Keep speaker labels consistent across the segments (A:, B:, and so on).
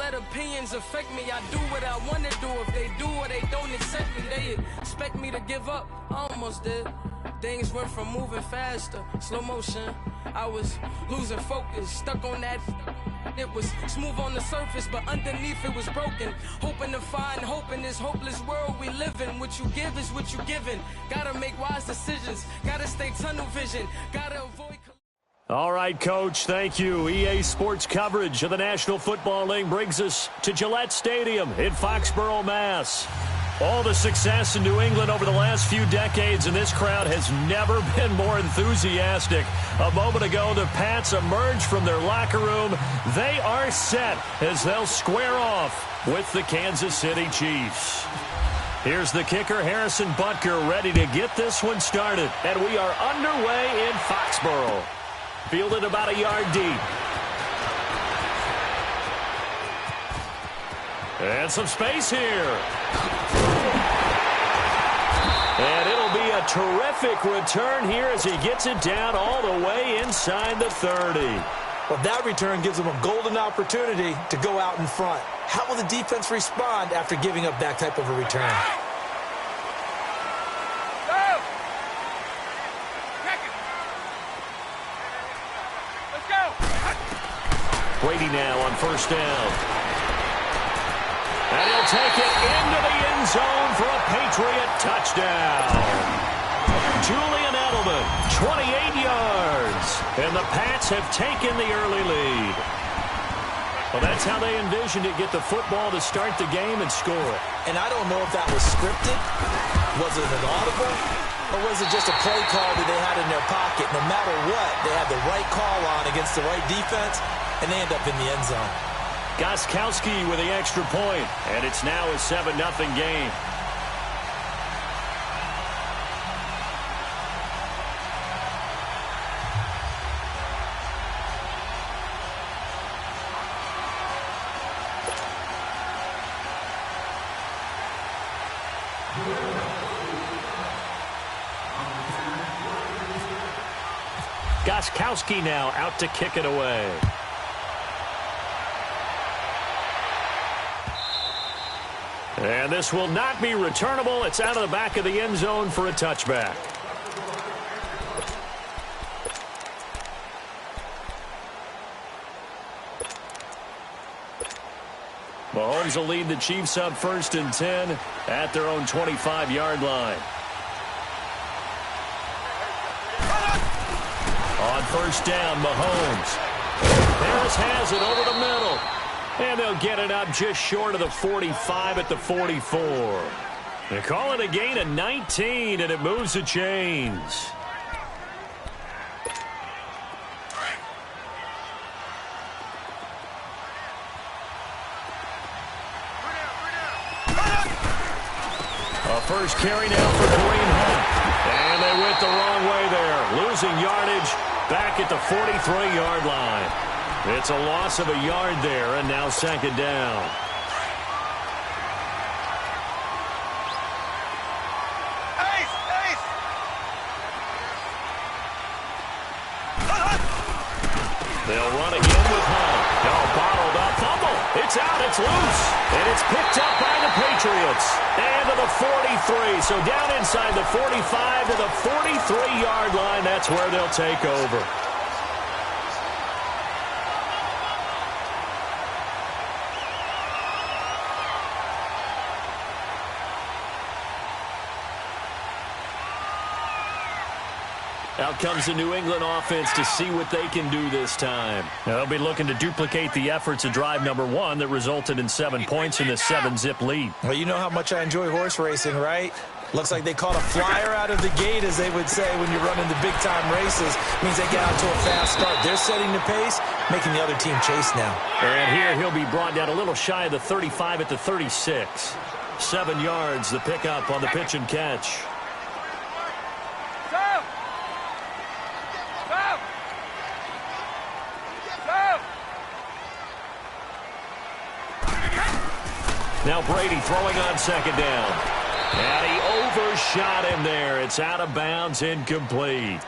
A: let opinions affect me. I do what I want to do. If they do or they don't accept me, they expect me to give up. I almost did. Things went from moving faster, slow motion. I was losing focus, stuck on that. It was smooth on the surface, but underneath it was broken. Hoping to find hope in this hopeless world we live in. What you give is what you given. Gotta make wise decisions. Gotta stay tunnel vision. Gotta avoid...
B: All right, Coach, thank you. EA Sports coverage of the National Football League brings us to Gillette Stadium in Foxborough, Mass. All the success in New England over the last few decades, and this crowd has never been more enthusiastic. A moment ago, the Pats emerged from their locker room. They are set as they'll square off with the Kansas City Chiefs. Here's the kicker, Harrison Butker, ready to get this one started. And we are underway in Foxborough. Fielded about a yard deep. And some space here. And it'll be a terrific return here as he gets it down all the way inside the 30.
C: Well, that return gives him a golden opportunity to go out in front. How will the defense respond after giving up that type of a return?
B: Brady now on first down. And he'll take it into the end zone for a Patriot touchdown. Julian Edelman, 28 yards. And the Pats have taken the early lead. Well, that's how they envisioned it, get the football to start the game and score.
C: And I don't know if that was scripted. Was it an audible? Or was it just a play call that they had in their pocket? No matter what, they had the right call on against the right defense, and they end up in the end zone.
B: Gostkowski with the extra point, and it's now a 7-0 game. Gostkowski now out to kick it away. And this will not be returnable. It's out of the back of the end zone for a touchback. Mahomes will lead the Chiefs up 1st and 10 at their own 25-yard line. On first down, Mahomes. Harris has it over the middle. And they'll get it up just short of the 45 at the 44. They call it a gain of 19, and it moves the chains. A first carry now for Kareem Hunt. And they went the wrong way there. Losing yardage back at the 43-yard line. It's a loss of a yard there, and now 2nd down. They'll run again with Hunt. No, bottled up. Fumble. It's out. It's loose. And it's picked up by the Patriots. And to the 43. So down inside the 45 to the 43-yard line. That's where they'll take over. Out comes the New England offense to see what they can do this time. Now, they'll be looking to duplicate the efforts of drive number 1 that resulted in 7 points in the 7-zip lead.
C: Well, you know how much I enjoy horse racing, right? Looks like they caught a flyer out of the gate, as they would say when you're running the big-time races. Means they get out to a fast start. They're setting the pace, making the other team chase now.
B: And here he'll be brought down a little shy of the 35 at the 36. 7 yards, the pickup on the pitch and catch. Now Brady throwing on 2nd down. And he overshot him there. It's out of bounds, incomplete.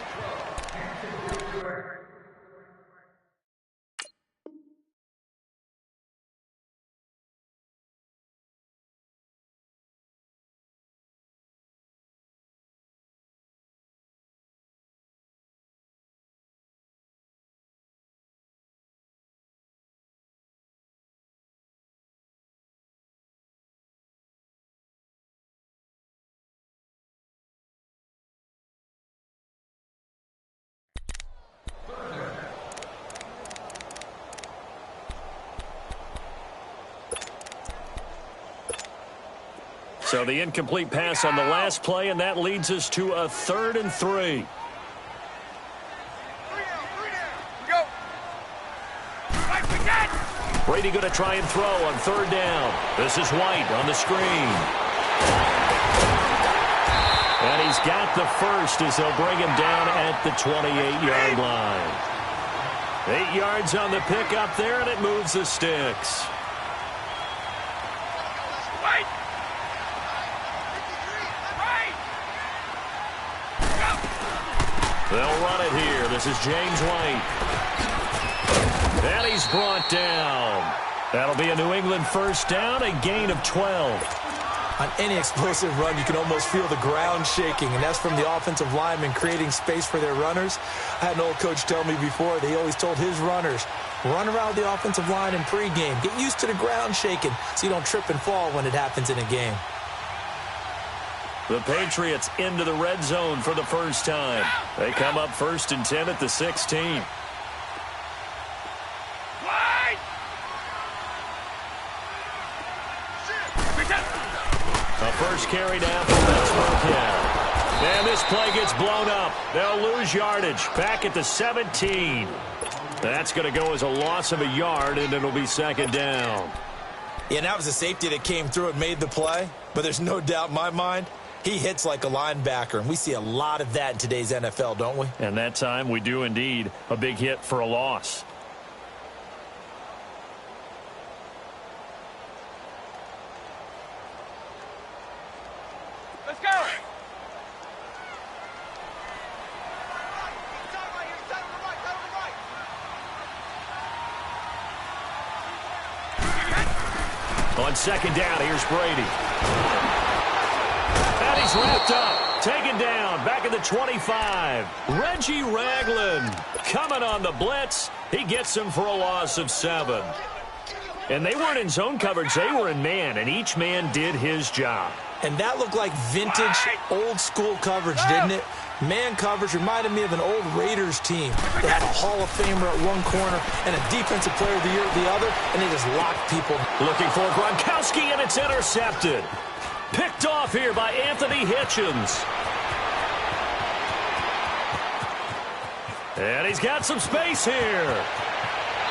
B: So the incomplete pass on the last play, and that leads us to a 3rd and 3. Brady going to try and throw on 3rd down. This is White on the screen. And he's got the first as they'll bring him down at the 28-yard line. 8 yards on the pickup there, and it moves the sticks. They'll run it here. This is James White. And he's brought down. That'll be a New England first down, a gain of 12.
C: On any explosive run, you can almost feel the ground shaking, and that's from the offensive linemen creating space for their runners. I had an old coach tell me before, that he always told his runners, run around the offensive line in pregame. Get used to the ground shaking so you don't trip and fall when it happens in a game.
B: The Patriots into the red zone for the first time. They come up 1st and 10 at the 16. A first carry down for Burkhead. And this play gets blown up. They'll lose yardage back at the 17. That's going to go as a loss of a yard, and it'll be 2nd down.
C: Yeah, that was a safety that came through and made the play, but there's no doubt in my mind, he hits like a linebacker, and we see a lot of that in today's NFL, don't we?
B: And that time we do indeed. A big hit for a loss.
D: Let's go!
B: On 2nd down, here's Brady. And he's wrapped up, taken down, back at the 25. Reggie Ragland coming on the blitz. He gets him for a loss of 7. And they weren't in zone coverage, they were in man, and each man did his job.
C: And that looked like vintage, old-school coverage, didn't it? Man coverage reminded me of an old Raiders team. They had a Hall of Famer at one corner and a Defensive Player of the Year at the other, and they just locked people.
B: Looking for Gronkowski, and it's intercepted. Picked off here by Anthony Hitchens. And he's got some space here.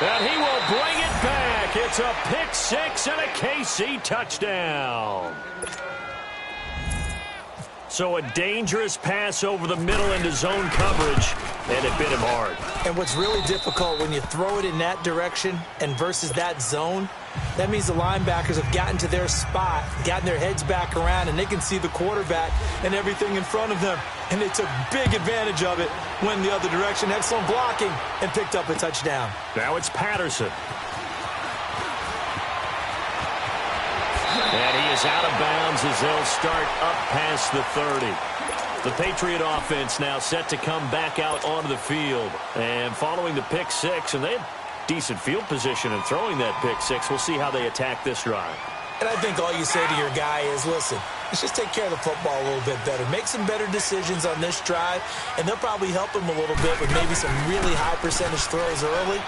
B: And he will bring it back. It's a pick 6 and a KC touchdown. So a dangerous pass over the middle into zone coverage, and it bit him hard.
C: And what's really difficult when you throw it in that direction and versus that zone, that means the linebackers have gotten to their spot, gotten their heads back around, and they can see the quarterback and everything in front of them. And they took big advantage of it, went the other direction, excellent blocking, and picked up a touchdown.
B: Now it's Patterson. And he is out of bounds as they'll start up past the 30. The Patriot offense now set to come back out onto the field. And following the pick 6, and they had decent field position in throwing that pick 6. We'll see how they attack this drive.
C: And I think all you say to your guy is, listen, let's just take care of the football a little bit better. Make some better decisions on this drive, and they'll probably help him a little bit with maybe some really high percentage throws early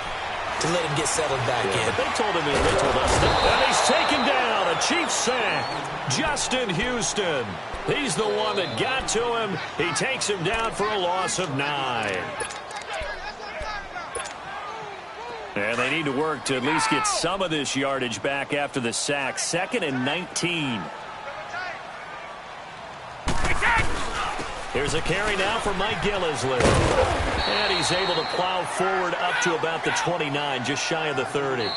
C: to let him get settled back in.
B: But they told him, they told us that. And he's taken down, a Chiefs sack. Justin Houston. He's the one that got to him. He takes him down for a loss of 9. And they need to work to at least get some of this yardage back after the sack. 2nd and 19. Here's a carry now for Mike Gillislee. And he's able to plow forward up to about the 29, just shy of the 30.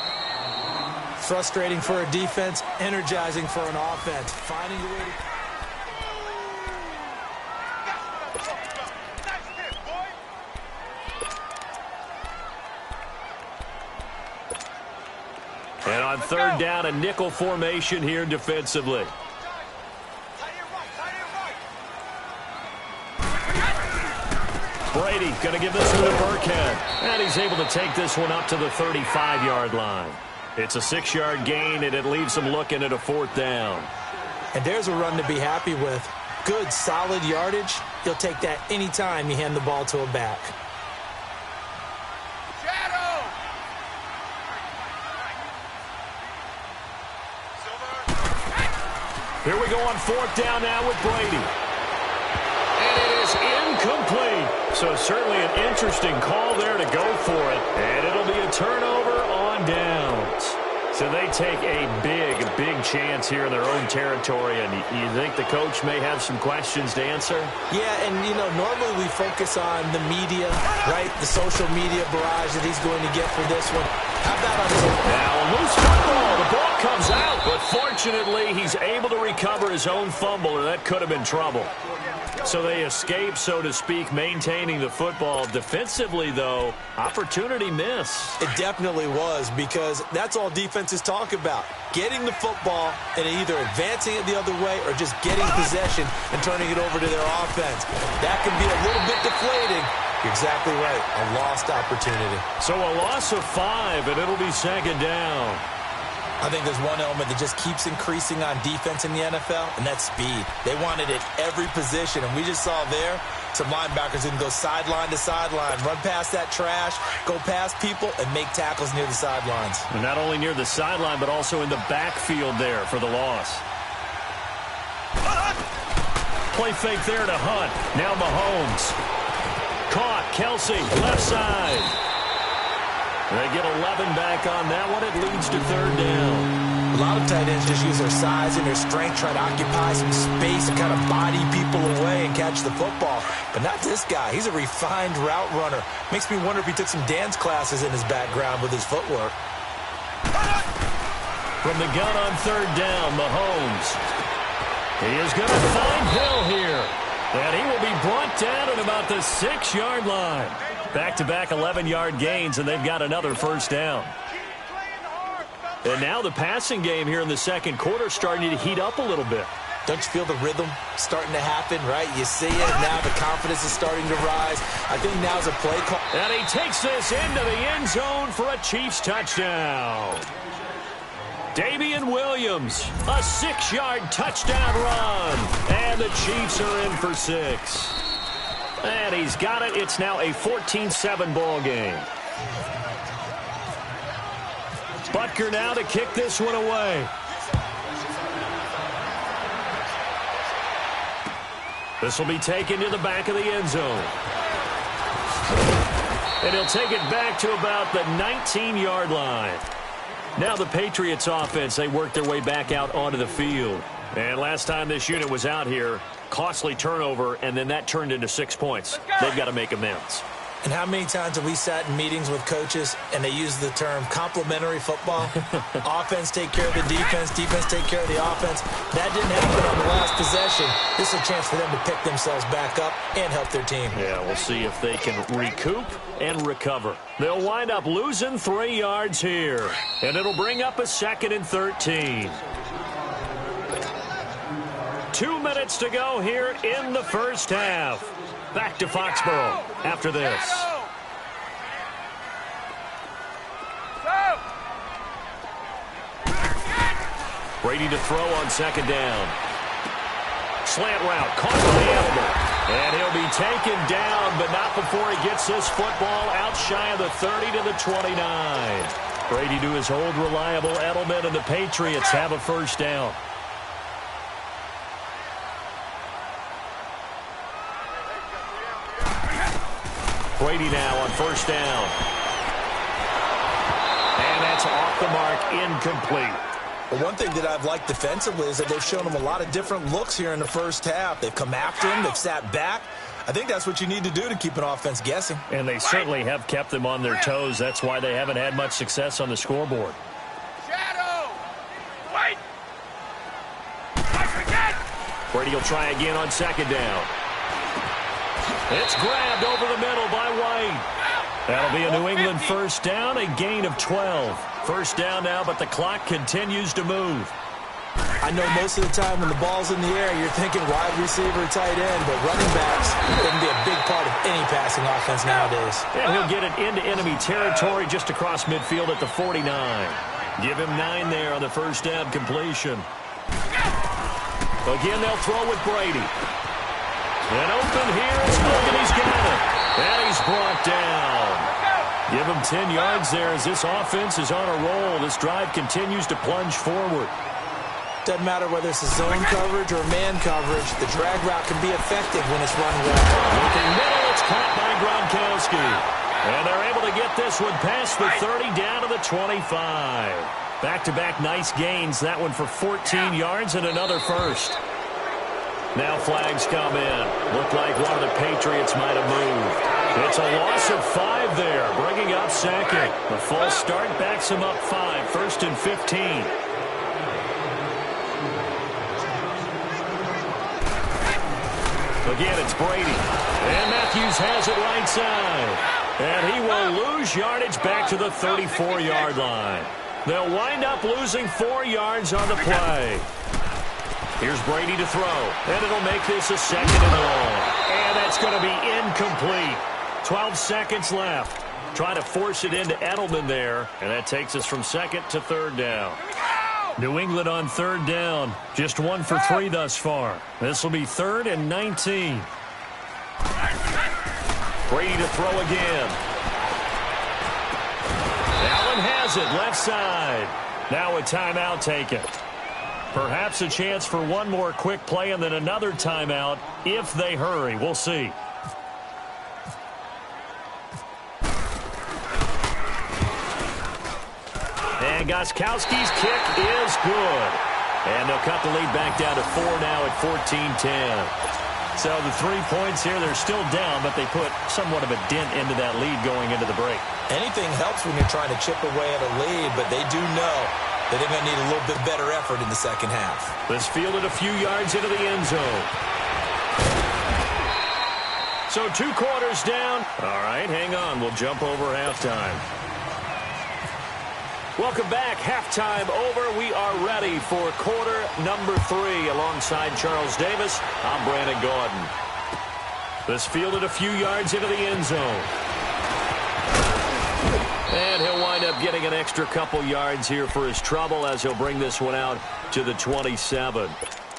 C: Frustrating for a defense, energizing for an offense. Finding a way to...
B: And on 3rd down, a nickel formation here defensively. Brady going to give this one to Burkhead. And he's able to take this one up to the 35-yard line. It's a 6-yard gain, and it leaves him looking at a 4th down.
C: And there's a run to be happy with. Good, solid yardage. You'll take that anytime you hand the ball to a back.
B: Here we go on fourth down now with Brady. And it is incomplete. So certainly an interesting call there to go for it. And it'll be a turnover on downs. So they take a big, big chance here in their own territory. And you think the coach may have some questions to answer?
C: Yeah, and, normally we focus on the media, right? The social media barrage that he's going to get for this one. How about on his own?
B: Now a loose football. The ball comes out. But fortunately, he's able to recover his own fumble, or that could have been trouble. So they escape, so to speak, maintaining the football. Defensively, though, opportunity miss.
C: It definitely was, because that's all defenses talk about. Getting the football and either advancing it the other way or just getting possession and turning it over to their offense. That can be a little bit deflating. You're exactly right. A lost opportunity.
B: So a loss of 5, and it'll be second down.
C: I think there's one element that just keeps increasing on defense in the NFL, and that's speed. They want it at every position, and we just saw there some linebackers who can go sideline to sideline, run past that trash, go past people, and make tackles near the sidelines.
B: And not only near the sideline, but also in the backfield there for the loss. Play fake there to Hunt. Now Mahomes. Caught. Kelsey, left side. They get 11 back on that one. It leads to third down.
C: A lot of tight ends just use their size and their strength, try to occupy some space and kind of body people away and catch the football. But not this guy. He's a refined route runner. Makes me wonder if he took some dance classes in his background with his footwork.
B: From the gun on third down, Mahomes. He is going to find Hill here. And he will be brought down at about the 6-yard line. Back-to-back 11-yard gains, and they've got another first down. And now the passing game here in the second quarter starting to heat up a little bit.
C: Don't you feel the rhythm starting to happen, right? You see it, now the confidence is starting to rise. I think now's a play call.
B: And he takes this into the end zone for a Chiefs touchdown. Damian Williams, a 6-yard touchdown run. And the Chiefs are in for 6. And he's got it. It's now a 14-7 ball game. Butker now to kick this one away. This will be taken to the back of the end zone. And he'll take it back to about the 19-yard line. Now the Patriots offense, they work their way back out onto the field. And last time this unit was out here, costly turnover, and then that turned into 6 points. They've got to make amends.
C: And how many times have we sat in meetings with coaches and they use the term complementary football? Offense take care of the defense, defense take care of the offense. That didn't happen on the last possession. This is a chance for them to pick themselves back up and help their team.
B: Yeah, we'll see if they can recoup and recover. They'll wind up losing 3 yards here, and it'll bring up a 2nd and 13. 2 minutes to go here in the first half. Back to Foxborough after this. Brady to throw on 2nd down. Slant route, caught by Edelman. And he'll be taken down, but not before he gets this football out shy of the 30 to the 29. Brady to his old reliable Edelman, and the Patriots have a first down. Brady now on first down. And that's off the mark, incomplete.
C: Well, one thing that I've liked defensively is that they've shown him a lot of different looks here in the first half. They've come after him. They've sat back. I think that's what you need to do to keep an offense guessing.
B: And they certainly have kept them on their toes. That's why they haven't had much success on the scoreboard.
D: Shadow! Wait!
B: Brady will try again on 2nd down. It's grabbed over the middle by White. That'll be a New England first down, a gain of 12. First down now, but the clock continues to move.
C: I know most of the time when the ball's in the air, you're thinking wide receiver, tight end, but running backs can be a big part of any passing offense nowadays.
B: And he'll get it into enemy territory just across midfield at the 49. Give him 9 there on the first down completion. Again, they'll throw with Brady. And open here is Logan. He's got it. And he's brought down. Give him 10 yards there as this offense is on a roll. This drive continues to plunge forward.
C: Doesn't matter whether it's a zone coverage or man coverage, the drag route can be effective when it's run well.
B: Looking middle, it's caught by Gronkowski. And they're able to get this one past the 30 down to the 25. Back-to-back nice gains. That one for 14 yards and another first. Now flags come in. Looked like one of the Patriots might have moved. It's a loss of 5 there, bringing up second. The false start backs him up 5, 1st and 15. Again, it's Brady. And Matthews has it right side. And he will lose yardage back to the 34-yard line. They'll wind up losing 4 yards on the play. Here's Brady to throw. And it'll make this a 2nd and long. And that's going to be incomplete. 12 seconds left. Trying to force it into Edelman there. And that takes us from 2nd to 3rd down. New England on 3rd down. Just 1 for 3 thus far. This will be 3rd and 19. Brady to throw again. Allen has it, left side. Now a timeout taken. Perhaps a chance for one more quick play and then another timeout if they hurry. We'll see. And Gostkowski's kick is good. And they'll cut the lead back down to 4 now at 14-10. So the 3 points here, they're still down, but they put somewhat of a dent into that lead going into the break.
C: Anything helps when you're trying to chip away at a lead, but they do know that they're going to need a little bit better effort in the second half.
B: This fielded a few yards into the end zone. So 2 quarters down. All right, hang on. We'll jump over halftime. Welcome back. Halftime over. We are ready for quarter number 3. Alongside Charles Davis, I'm Brandon Gaudin. This fielded a few yards into the end zone. And he'll wind up getting an extra couple yards here for his trouble as he'll bring this one out to the 27.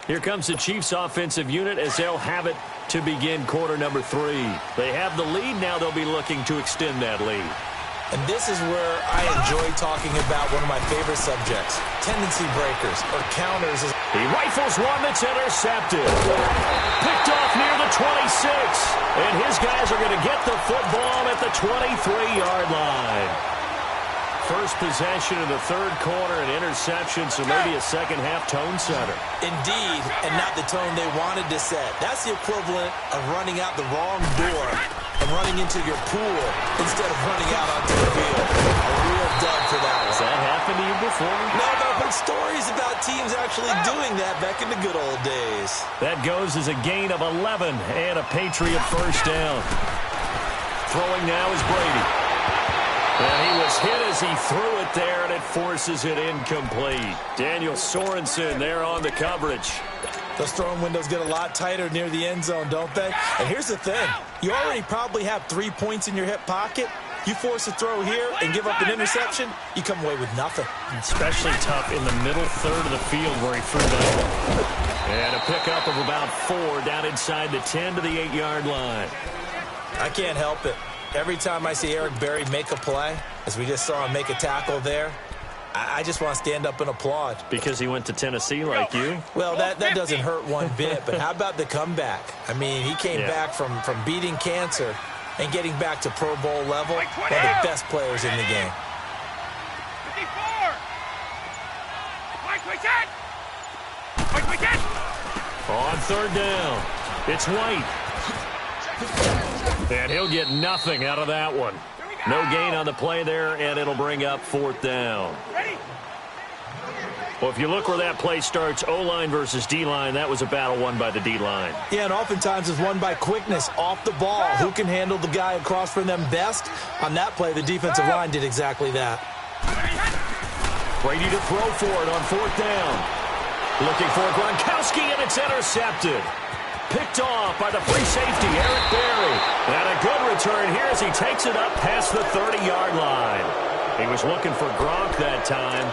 B: Here comes the Chiefs offensive unit as they'll have it to begin quarter number 3. They have the lead. Now they'll be looking to extend that lead.
C: And this is where I enjoy talking about one of my favorite subjects, tendency breakers or counters.
B: He rifles one that's intercepted. Picked off near the 26. And his guys are going to get the football at the 23-yard line. First possession of the 3rd quarter, an interception, so maybe a second-half tone setter.
C: Indeed, and not the tone they wanted to set. That's the equivalent of running out the wrong door and running into your pool instead of running out onto the field. A real dub for that one.
B: Has that happened to you before?
C: No, but I've heard stories about teams actually doing that back in the good old days.
B: That goes as a gain of 11 and a Patriot first down. Throwing now is Brady. And he was hit as he threw it there, and it forces it incomplete. Daniel Sorensen there on the coverage.
C: Those throwing windows get a lot tighter near the end zone, don't they? And here's the thing. You already probably have 3 points in your hip pocket. You force a throw here and give up an interception, you come away with nothing.
B: Especially tough in the middle third of the field where he threw that. And a pickup of about 4 down inside the 10 to the 8-yard line.
C: I can't help it. Every time I see Eric Berry make a play, as we just saw him make a tackle there, I just want to stand up and applaud.
B: Because he went to Tennessee like you?
C: Well, that doesn't hurt one bit, but how about the comeback? I mean, he came back from beating cancer and getting back to Pro Bowl level, one of the best players in the game.
D: 54!
B: On 3rd down, it's White. And he'll get nothing out of that one. No gain on the play there, and it'll bring up 4th down. Well, if you look where that play starts, O-line versus D-line, that was a battle won by the D-line.
C: Yeah, and oftentimes it's won by quickness off the ball. Who can handle the guy across from them best? On that play, the defensive line did exactly that.
B: Brady to throw for it on 4th down. Looking for Gronkowski, and it's intercepted. Picked off by the free safety, Eric Berry. And a good return here as he takes it up past the 30-yard line. He was looking for Gronk that time.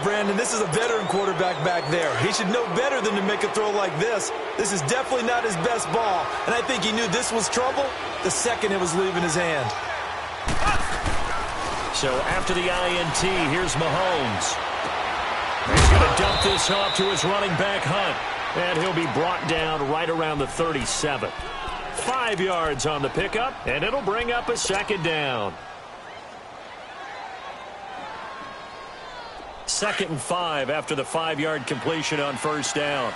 C: Brandon, this is a veteran quarterback back there. He should know better than to make a throw like this. This is definitely not his best ball. And I think he knew this was trouble the second it was leaving his hand.
B: So after the INT, here's Mahomes. He's going to dump this off to his running back, Hunt. And he'll be brought down right around the 37. 5 yards on the pickup, and it'll bring up a second down. 2nd and 5 after the 5-yard completion on first down.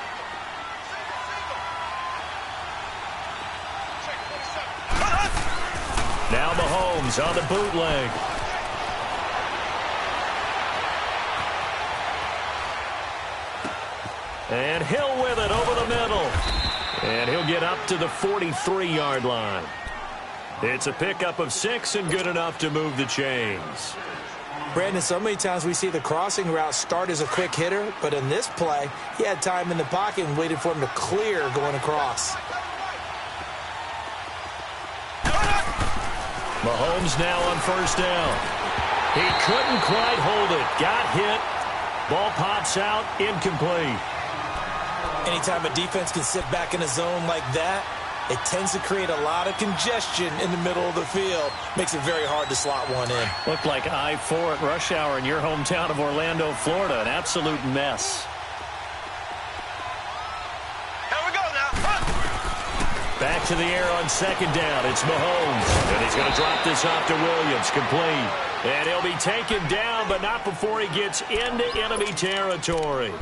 B: Now Mahomes on the bootleg. And Hill with it over the middle. And he'll get up to the 43-yard line. It's a pickup of 6 and good enough to move the chains.
C: Brandon, so many times we see the crossing route start as a quick hitter, but in this play, he had time in the pocket and waited for him to clear going across.
B: Mahomes now on first down. He couldn't quite hold it. Got hit. Ball pops out. Incomplete.
C: Anytime a defense can sit back in a zone like that, it tends to create a lot of congestion in the middle of the field. Makes it very hard to slot one in.
B: Looked like I-4 at rush hour in your hometown of Orlando, Florida. An absolute mess.
D: Here we go now.
B: Back to the air on second down. It's Mahomes. And he's going to drop this off to Williams. Complete. And he'll be taken down, but not before he gets into enemy territory.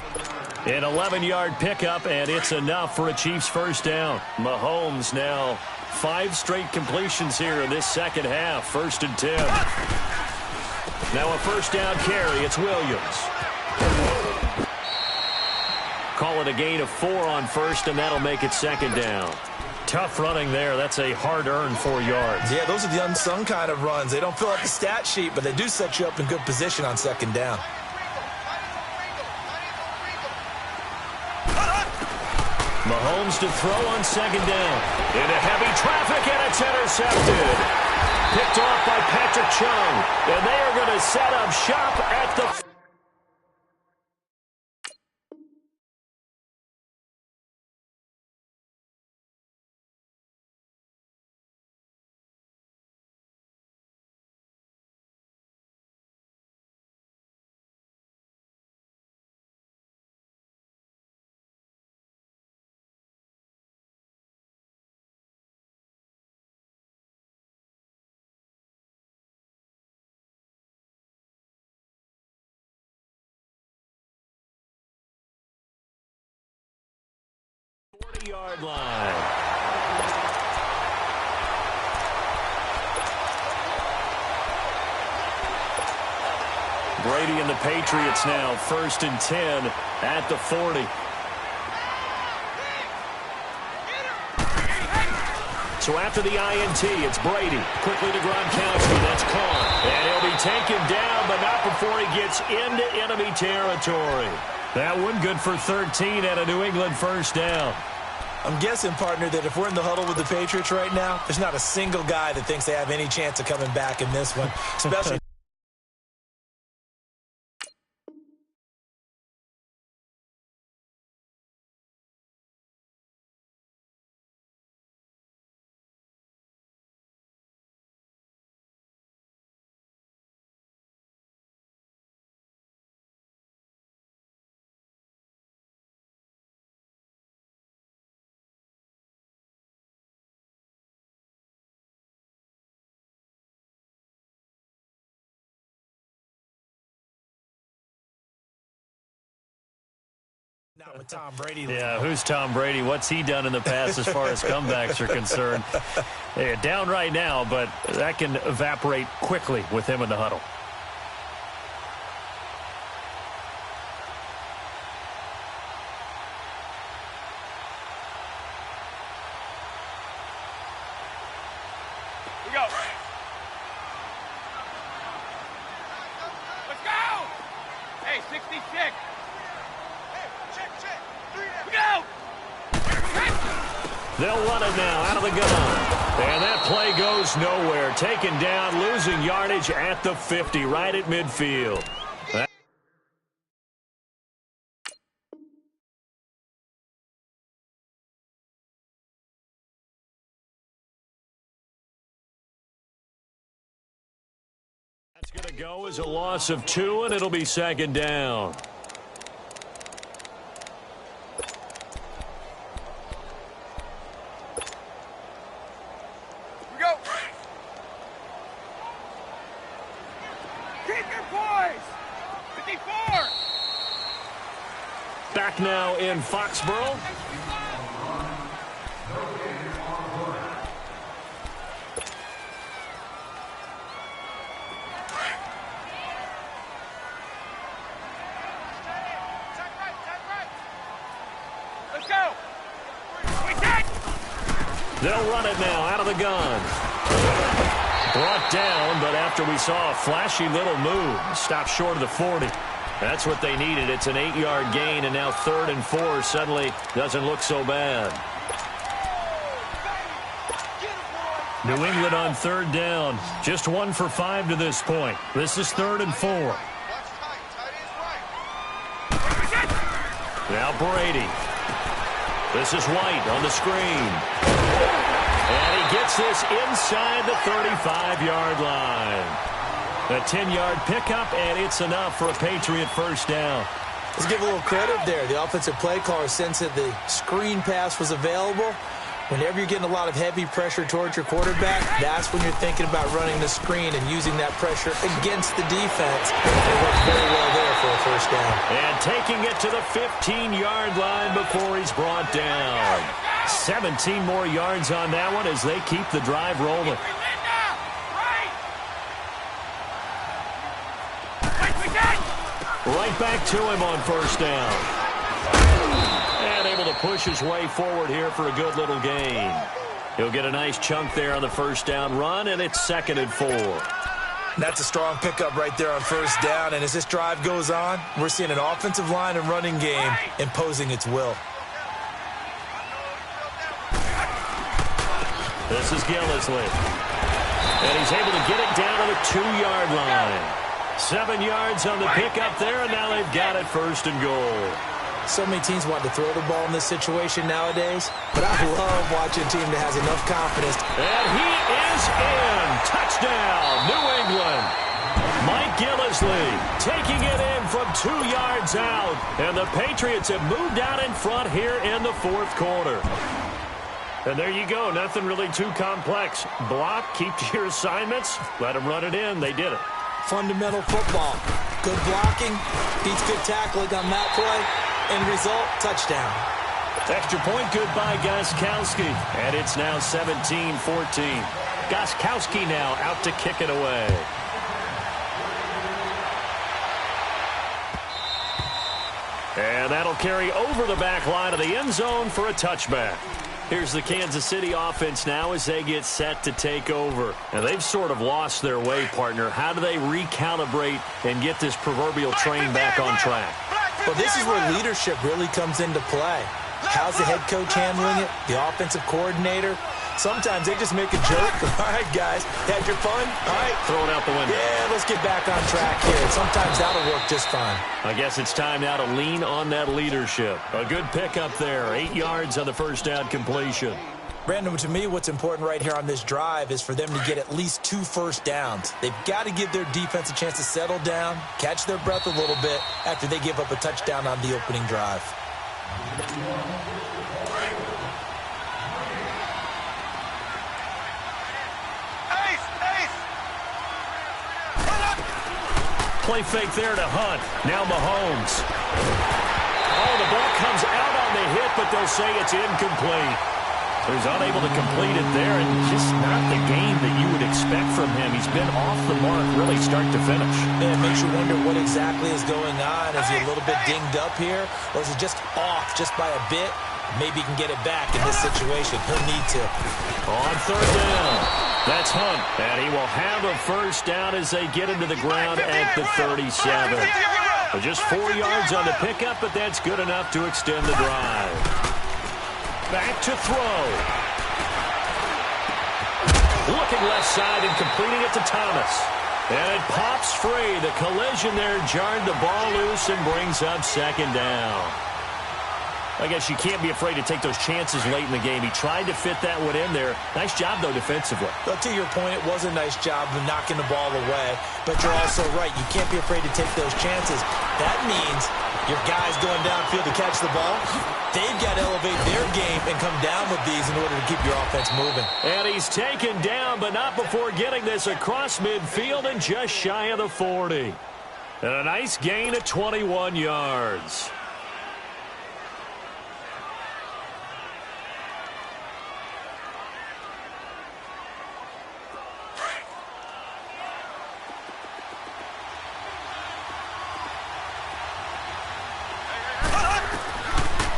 B: An 11-yard pickup, and it's enough for a Chiefs first down. Mahomes now 5 straight completions here in this second half. 1st and 10. Now a first down carry. It's Williams. Call it a gain of 4 on first, and that'll make it 2nd down. Tough running there. That's a hard-earned 4 yards.
C: Yeah, those are the unsung kind of runs. They don't fill up the stat sheet, but they do set you up in good position on 2nd down.
B: Mahomes to throw on 2nd down. Into heavy traffic, and it's intercepted. Picked off by Patrick Chung. And they are going to set up shop at the... yard line. Brady and the Patriots now 1st and 10 at the 40. So after the INT, it's Brady. Quickly to Gronkowski. That's caught. And he'll be taken down, but not before he gets into enemy territory. That one good for 13 at a New England first down.
C: I'm guessing, partner, that if we're in the huddle with the Patriots right now, there's not a single guy that thinks they have any chance of coming back in this one, especially... Not with Tom Brady.
B: Yeah, who's Tom Brady? What's he done in the past as far as comebacks are concerned? They're down right now, but that can evaporate quickly with him in the huddle.
D: We go. Let's go. Hey, 66.
B: They'll run it now out of the gun. And that play goes nowhere. Taken down, losing yardage at the 50, right at midfield. That's going to go as a loss of 2, and it'll be 2nd down. Back now in Foxborough.
D: Let's go.
B: They'll run it now out of the gun. Brought down, but after we saw a flashy little move, stopped short of the 40. That's what they needed. It's an 8-yard gain, and now 3rd and 4 suddenly doesn't look so bad. New England on 3rd down. Just 1 for 5 to this point. This is 3rd and 4. Now Brady. This is White on the screen. And he gets this inside the 35-yard line. A 10-yard pickup, and it's enough for a Patriot first down.
C: Let's give a little credit there. The offensive play caller sensed that the screen pass was available. Whenever you're getting a lot of heavy pressure towards your quarterback, that's when you're thinking about running the screen and using that pressure against the defense. It worked very well there for a first down.
B: And taking it to the 15-yard line before he's brought down. 17 more yards on that one as they keep the drive rolling. Right back to him on first down. And able to push his way forward here for a good little gain. He'll get a nice chunk there on the first down run, and it's 2nd and 4.
C: That's a strong pickup right there on first down, and as this drive goes on, we're seeing an offensive line and running game imposing its will.
B: This is Gillisley. And he's able to get it down to the 2-yard line. 7 yards on the pickup there, and now they've got it 1st and goal.
C: So many teams want to throw the ball in this situation nowadays, but I love watching a team that has enough confidence.
B: And he is in. Touchdown, New England. Mike Gillisley taking it in from 2 yards out, and the Patriots have moved out in front here in the 4th quarter. And there you go. Nothing really too complex. Block, keep to your assignments, let them run it in. They did it.
C: Fundamental football. Good blocking, beats good tackling on that play. End result, touchdown.
B: Extra point good by Gostkowski. And it's now 17-14. Gostkowski now out to kick it away. And that'll carry over the back line of the end zone for a touchback. Here's the Kansas City offense now as they get set to take over. And they've sort of lost their way, partner. How do they recalibrate and get this proverbial train back on track?
C: Well, this is where leadership really comes into play. How's the head coach handling it? The offensive coordinator? Sometimes they just make a joke. All right, guys, had your fun? All right.
B: Throw it out the window.
C: Yeah, let's get back on track here. And sometimes that'll work just fine.
B: I guess it's time now to lean on that leadership. A good pickup there. 8 yards on the first down completion.
C: Brandon, to me, what's important right here on this drive is for them to get at least 2 first downs. They've got to give their defense a chance to settle down, catch their breath a little bit after they give up a touchdown on the opening drive.
B: Play fake there to Hunt. Now Mahomes. Oh, the ball comes out on the hit, but they'll say it's incomplete. He's unable to complete it there, and just not the game that you would expect from him. He's been off the mark really start to finish.
C: Yeah, it makes you wonder what exactly is going on. Is he a little bit dinged up here, or is he just off just by a bit? Maybe he can get it back in this situation. He'll need to.
B: On third down. That's Hunt, and he will have a first down as they get into the ground at the 37. Just 4 yards on the pickup, but that's good enough to extend the drive. Back to throw. Looking left side and completing it to Thomas. And it pops free. The collision there jarred the ball loose and brings up second down. I guess you can't be afraid to take those chances late in the game. He tried to fit that one in there. Nice job, though, defensively.
C: Well, to your point, it was a nice job of knocking the ball away. But you're also right. You can't be afraid to take those chances. That means your guys going downfield to catch the ball, they've got to elevate their game and come down with these in order to keep your offense moving.
B: And he's taken down, but not before getting this across midfield and just shy of the 40. And a nice gain of 21 yards.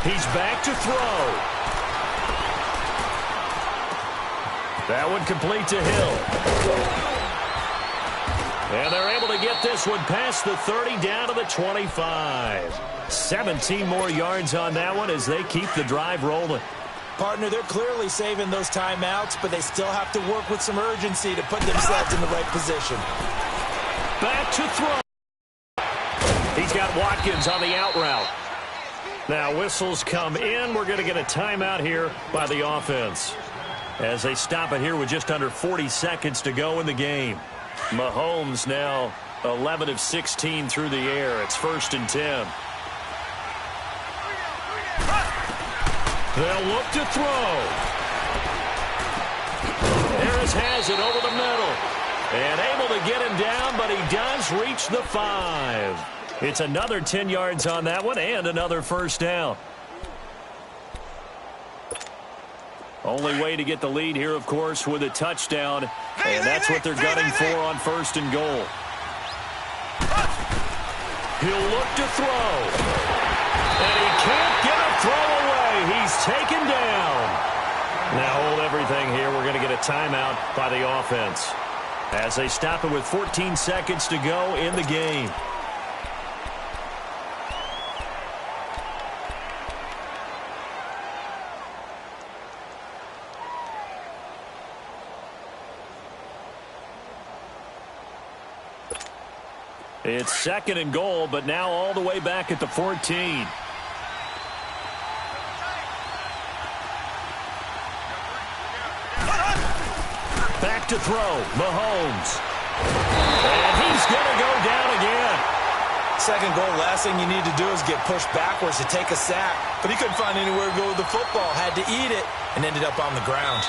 B: He's back to throw. That one complete to Hill. And they're able to get this one past the 30 down to the 25. 17 more yards on that one as they keep the drive rolling.
C: Partner, they're clearly saving those timeouts, but they still have to work with some urgency to put themselves in the right position.
B: Back to throw. He's got Watkins on the out route. Now whistles come in. We're going to get a timeout here by the offense as they stop it here with just under 40 seconds to go in the game. Mahomes now 11 of 16 through the air. It's 1st and 10. They'll look to throw. Harris has it over the middle. And able to get him down, but he does reach the 5. It's another 10 yards on that one and another first down. Only way to get the lead here, of course, with a touchdown. And that's what they're gunning for on 1st and goal. He'll look to throw. And he can't get a throw away. He's taken down. Now hold everything here. We're going to get a timeout by the offense as they stop it with 14 seconds to go in the game. It's 2nd and goal, but now all the way back at the 14. Back to throw, Mahomes. And he's going to go down again.
C: 2nd goal, last thing you need to do is get pushed backwards to take a sack. But he couldn't find anywhere to go with the football, had to eat it, and ended up on the ground.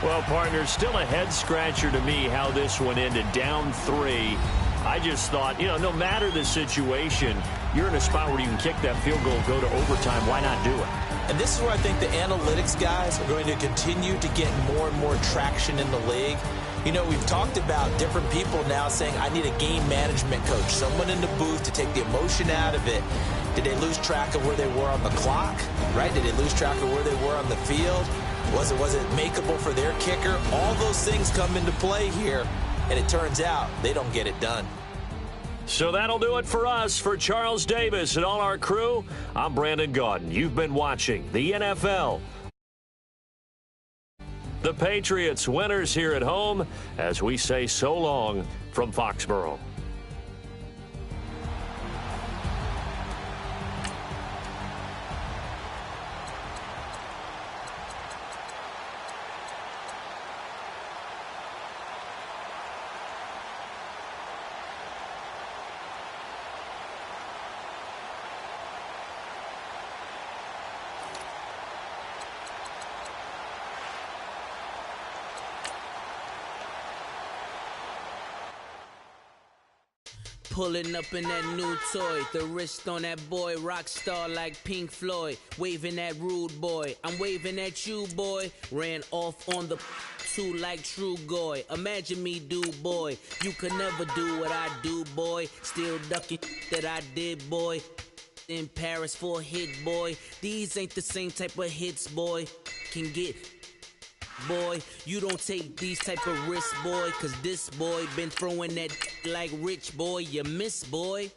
B: Well, partner, still a head-scratcher to me how this one ended, down 3. I just thought, no matter the situation, you're in a spot where you can kick that field goal, go to overtime. Why not do it?
C: And this is where I think the analytics guys are going to continue to get more and more traction in the league. We've talked about different people now saying, I need a game management coach, someone in the booth to take the emotion out of it. Did they lose track of where they were on the clock, right? Did they lose track of where they were on the field? Was it makeable for their kicker? All those things come into play here, and it turns out they don't get it done.
B: So that'll do it for us. For Charles Davis and all our crew, I'm Brandon Gaudin. You've been watching the NFL. The Patriots winners here at home as we say so long from Foxborough.
E: Pulling up in that new toy, the wrist on that boy, rock star like Pink Floyd, waving at rude boy, I'm waving at you boy, ran off on the two like True Goy, imagine me do boy, you could never do what I do boy, still ducking that I did boy, in Paris for a hit boy, these ain't the same type of hits boy, can get boy, you don't take these type of risks, boy, cause this boy been throwing that like rich boy, you miss, boy.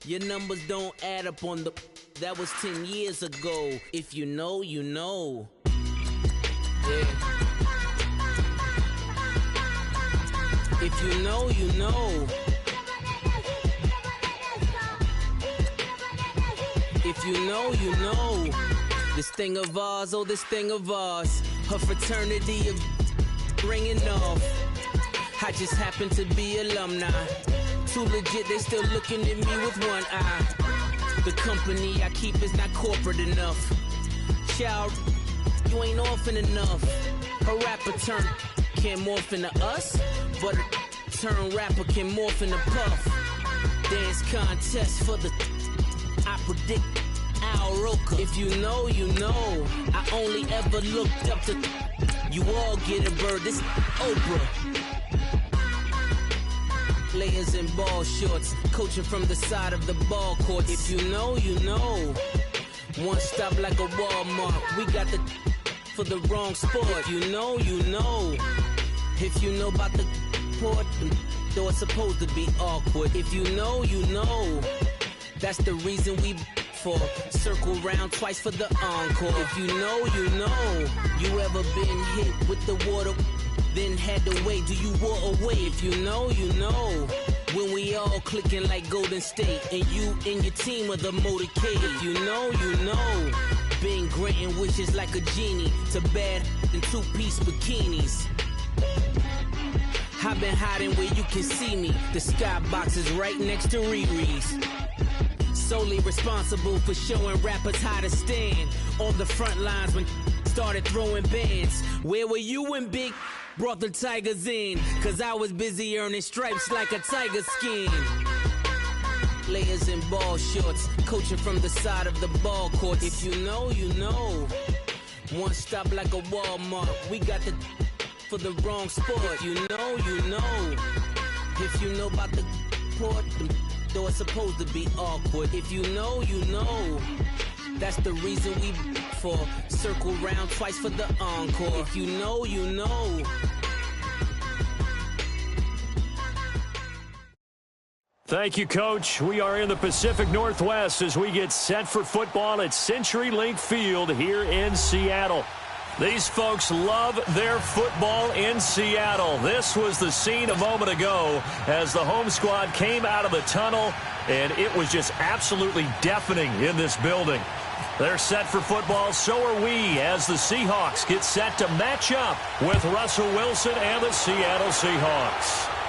E: Your numbers don't add up on the, that was 10 years ago. If you know, you know. Yeah. If you know, you know. If you know, you know. This thing of ours, oh, this thing of ours. Her fraternity of ringing off. I just happen to be alumni. Too legit, they still looking at me with one eye. The company I keep is not corporate enough. Child, you ain't orphan enough. A rapper turn can't morph into us, but a turn rapper can morph into Puff. Dance contest for the I predict Al Roker. If you know, you know. I only ever looked up to You all get a bird, this Oprah. Players in ball shorts, coaching from the side of the ball court. If you know, you know. One stop like a Walmart. We got the for the wrong sport. You know, you know. If you know about the port, though it's supposed to be awkward. If you know, you know. That's the reason we for circle round twice for the encore. If you know, you know. You ever been hit with the water, then had to wait? Do you walk away? If you know, you know. When we all clicking like Golden State, and you and your team are the motorcade. If you know, you know. Been granting wishes like a genie to bad in two-piece bikinis. I've been hiding where you can see me. The skybox is right next to Riri's. Solely responsible for showing rappers how to stand on the front lines when started throwing bands. Where were you when Big brought the Tigers in? Cause I was busy earning stripes like a tiger skin. Players in ball shorts, coaching from the side of the ball court. If you know, you know. One stop like a Walmart. We got the for the wrong sport. If you know, you know. If you know about the port, though it's supposed to be awkward. If you know, you know. That's the reason we for circle round twice for the encore. If you know, you know.
B: Thank you, Coach. We are in the Pacific Northwest as we get set for football at CenturyLink Field here in Seattle. These folks love their football in Seattle. This was the scene a moment ago as the home squad came out of the tunnel, and it was just absolutely deafening in this building. They're set for football, so are we, as the Seahawks get set to match up with Russell Wilson and the Seattle Seahawks.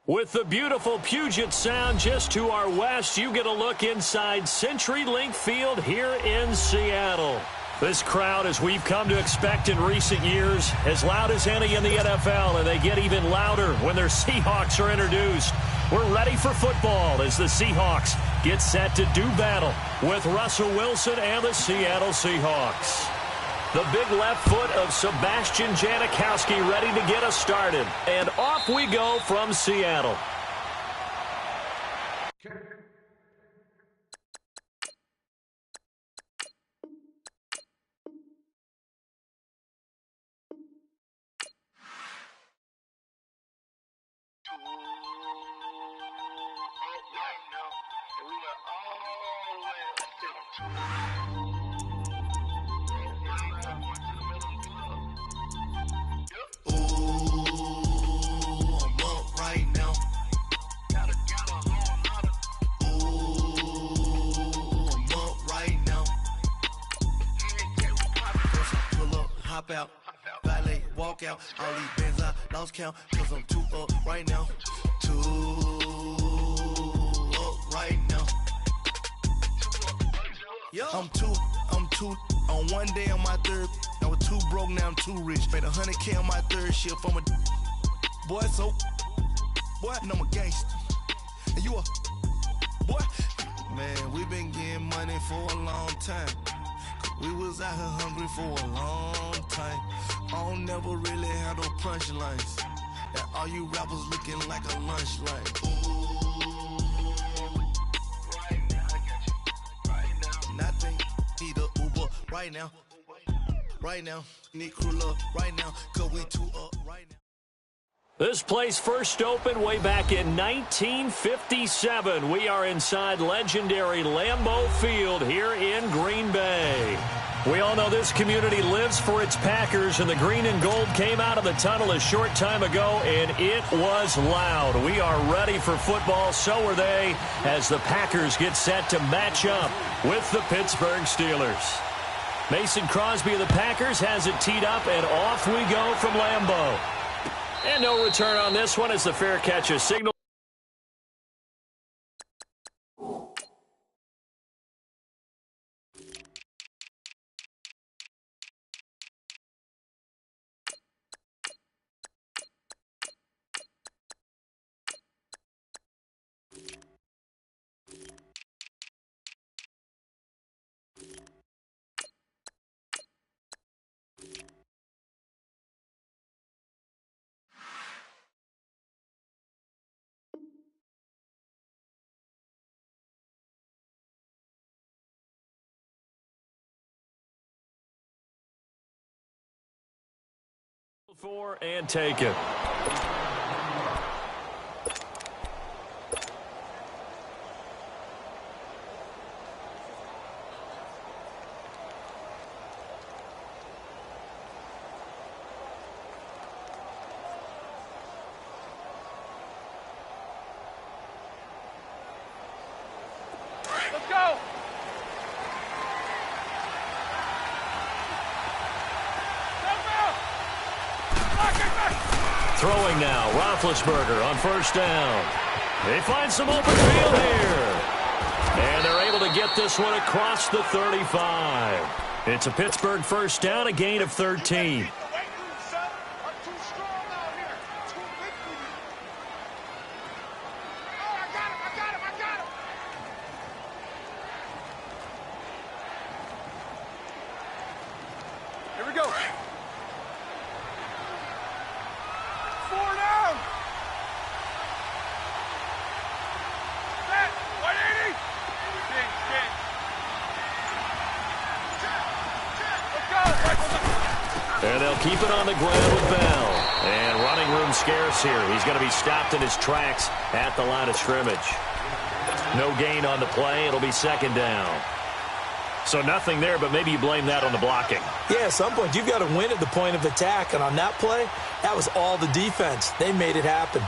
B: With the beautiful Puget Sound just to our west, you get a look inside CenturyLink Field here in Seattle. This crowd, as we've come to expect in recent years, as loud as any in the NFL, and they get even louder when their Seahawks are introduced. We're ready for football as the Seahawks get set to do battle with Russell Wilson and the Seattle Seahawks. The big left foot of Sebastian Janikowski ready to get us started. And off we go from Seattle.
F: Out, valet, walk out, all these bands I lost count, cause I'm too up right now, too up right now. I'm two on one day on my third. I was too broke, now I'm too rich. Made 100K on my third shift from a boy, so boy, and I'm a gangster. And you a boy, man, we been getting money for a long time. We was out here hungry for a long time. I don't never really have no punchlines. That all you rappers looking like a lunch line. Nothing, need a Uber right now, need crew love right now, cause we too up right now.
B: This place first opened way back in 1957. We are inside legendary Lambeau Field here in Green Bay. We all know this community lives for its Packers, and the green and gold came out of the tunnel a short time ago, and it was loud. We are ready for football, so are they, as the Packers get set to match up with the Pittsburgh Steelers. Mason Crosby of the Packers has it teed up, and off we go from Lambeau. And no return on this one as the fair catch is signaled. For and take it.
D: Let's go.
B: Throwing now, Roethlisberger on first down. They find some open field here. And they're able to get this one across the 35. It's a Pittsburgh first down, a gain of 13.
D: Here we go. 4 down. Set. 180. King. Let's go.
B: And they'll keep it on the ground with Bell. And running room scarce here. He's going to be stopped in his tracks at the line of scrimmage. No gain on the play. It'll be second down. So nothing there, but maybe you blame that on the blocking.
C: Yeah, at some point, you've got to win at the point of attack. And on that play, that was all the defense. They made it happen.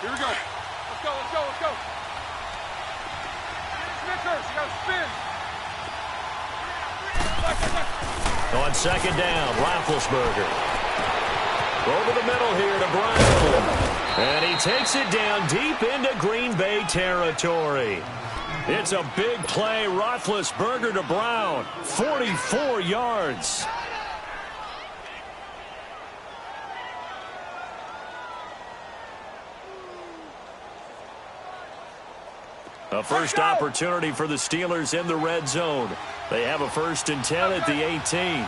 D: Here we go. Let's go. Snickers, you got to spin.
B: On second down, Roethlisberger. Over the middle here to Brown. And he takes it down deep into Green Bay territory. It's a big play. Roethlisberger to Brown. 44 yards. A first opportunity for the Steelers in the red zone. They have a 1st and 10 at the 18.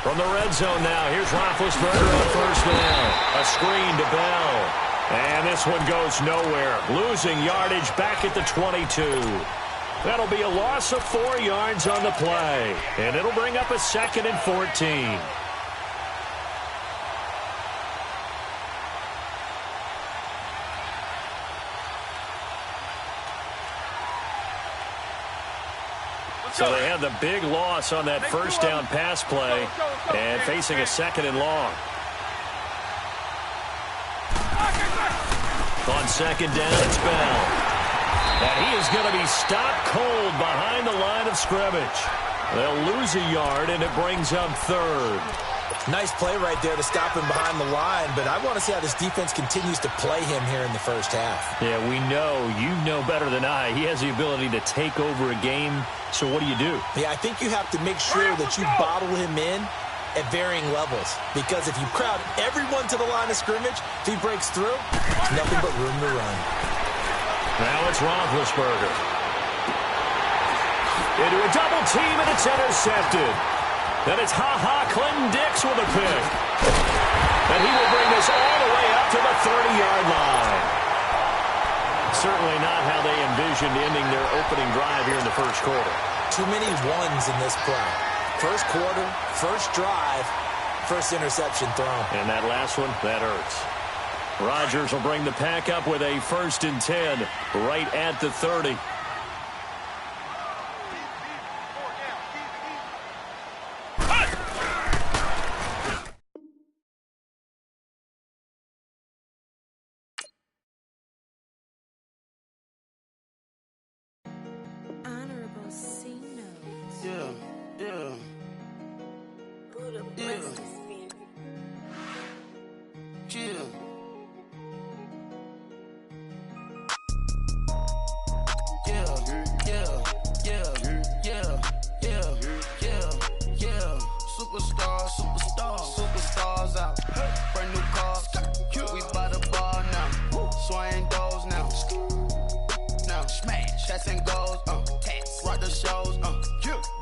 B: From the red zone now, here's Roethlisberger on first down. A screen to Bell. And this one goes nowhere. Losing yardage back at the 22. That'll be a loss of 4 yards on the play. And it'll bring up a 2nd and 14. So they had the big loss on that first down pass play and facing a 2nd and long. On second down, it's Bell. And he is going to be stopped cold behind the line of scrimmage. They'll lose a yard, and it brings up 3rd.
C: Nice play right there to stop him behind the line, but I want to see how this defense continues to play him here in the first half.
B: Yeah, we know. You know better than I. He has the ability to take over a game, so what do you do?
C: Yeah, I think you have to make sure that you bottle him in at varying levels, because if you crowd everyone to the line of scrimmage, if he breaks through, there's nothing but room to run.
B: Now it's Roethlisberger. Into a double team, and it's intercepted. Then it's Clinton Dix with a pick. And he will bring this all the way up to the 30-yard line. Certainly not how they envisioned ending their opening drive here in the first quarter.
C: Too many ones in this play. First quarter, first drive, first interception thrown.
B: And that last one, that hurts. Rodgers will bring the pack up with a 1st and 10 right at the 30.
G: Superstars out. Brand new cars. We by the bar now. Swaying doors now. Now smash. Cats and goals. Rock the shows.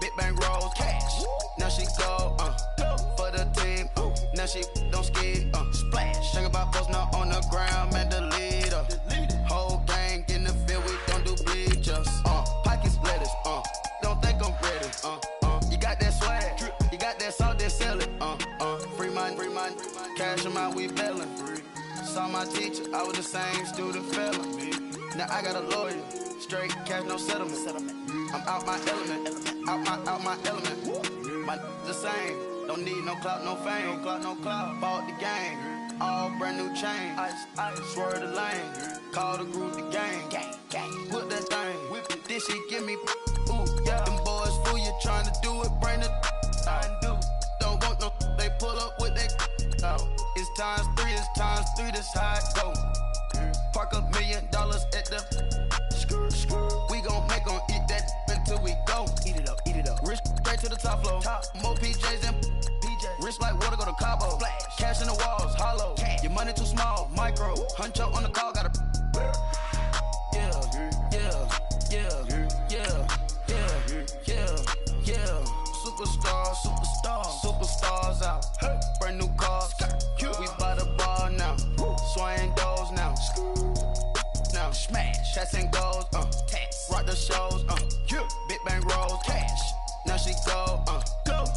G: Big bang rolls. Cash. Now she go. For the team. Now she don't ski. Splash. Think about post now on the ground. Man, the leader. Whole gang in the field. We don't do bleachers. Pocket splitters. Don't think I'm ready. You got that swag. You got that salt that sell it. Free mind. Cash them out, we bailin'. Saw my teacher, I was the same student felon. Now I got a lawyer, straight cash, no settlement. I'm out my element, out my element. My the same, don't need no clout, no fame. No clout. Bought the game, all brand new chain. I swerve the lane, call the group the gang. Whip that thing, whip it. This shit give me, ooh yeah. Them boys fool you trying to do it, bring it. I do. Don't want no, they pull up with that. It's times 3, this how it go. Park $1 million at the we gon' make 'em eat that until we go. Eat it up. Rich straight to the top floor. More PJs than PJ. Rich like water, go to Cabo. Splash. Cash in the walls, hollow. Cash. Your money too small, micro. Huncho on the call, gotta. Superstars out. Brand new cars. We by the bar now. Swaying doors now. Now smash. Cats and goals. Rock the shows. Big bang rolls. Cash. Now she go.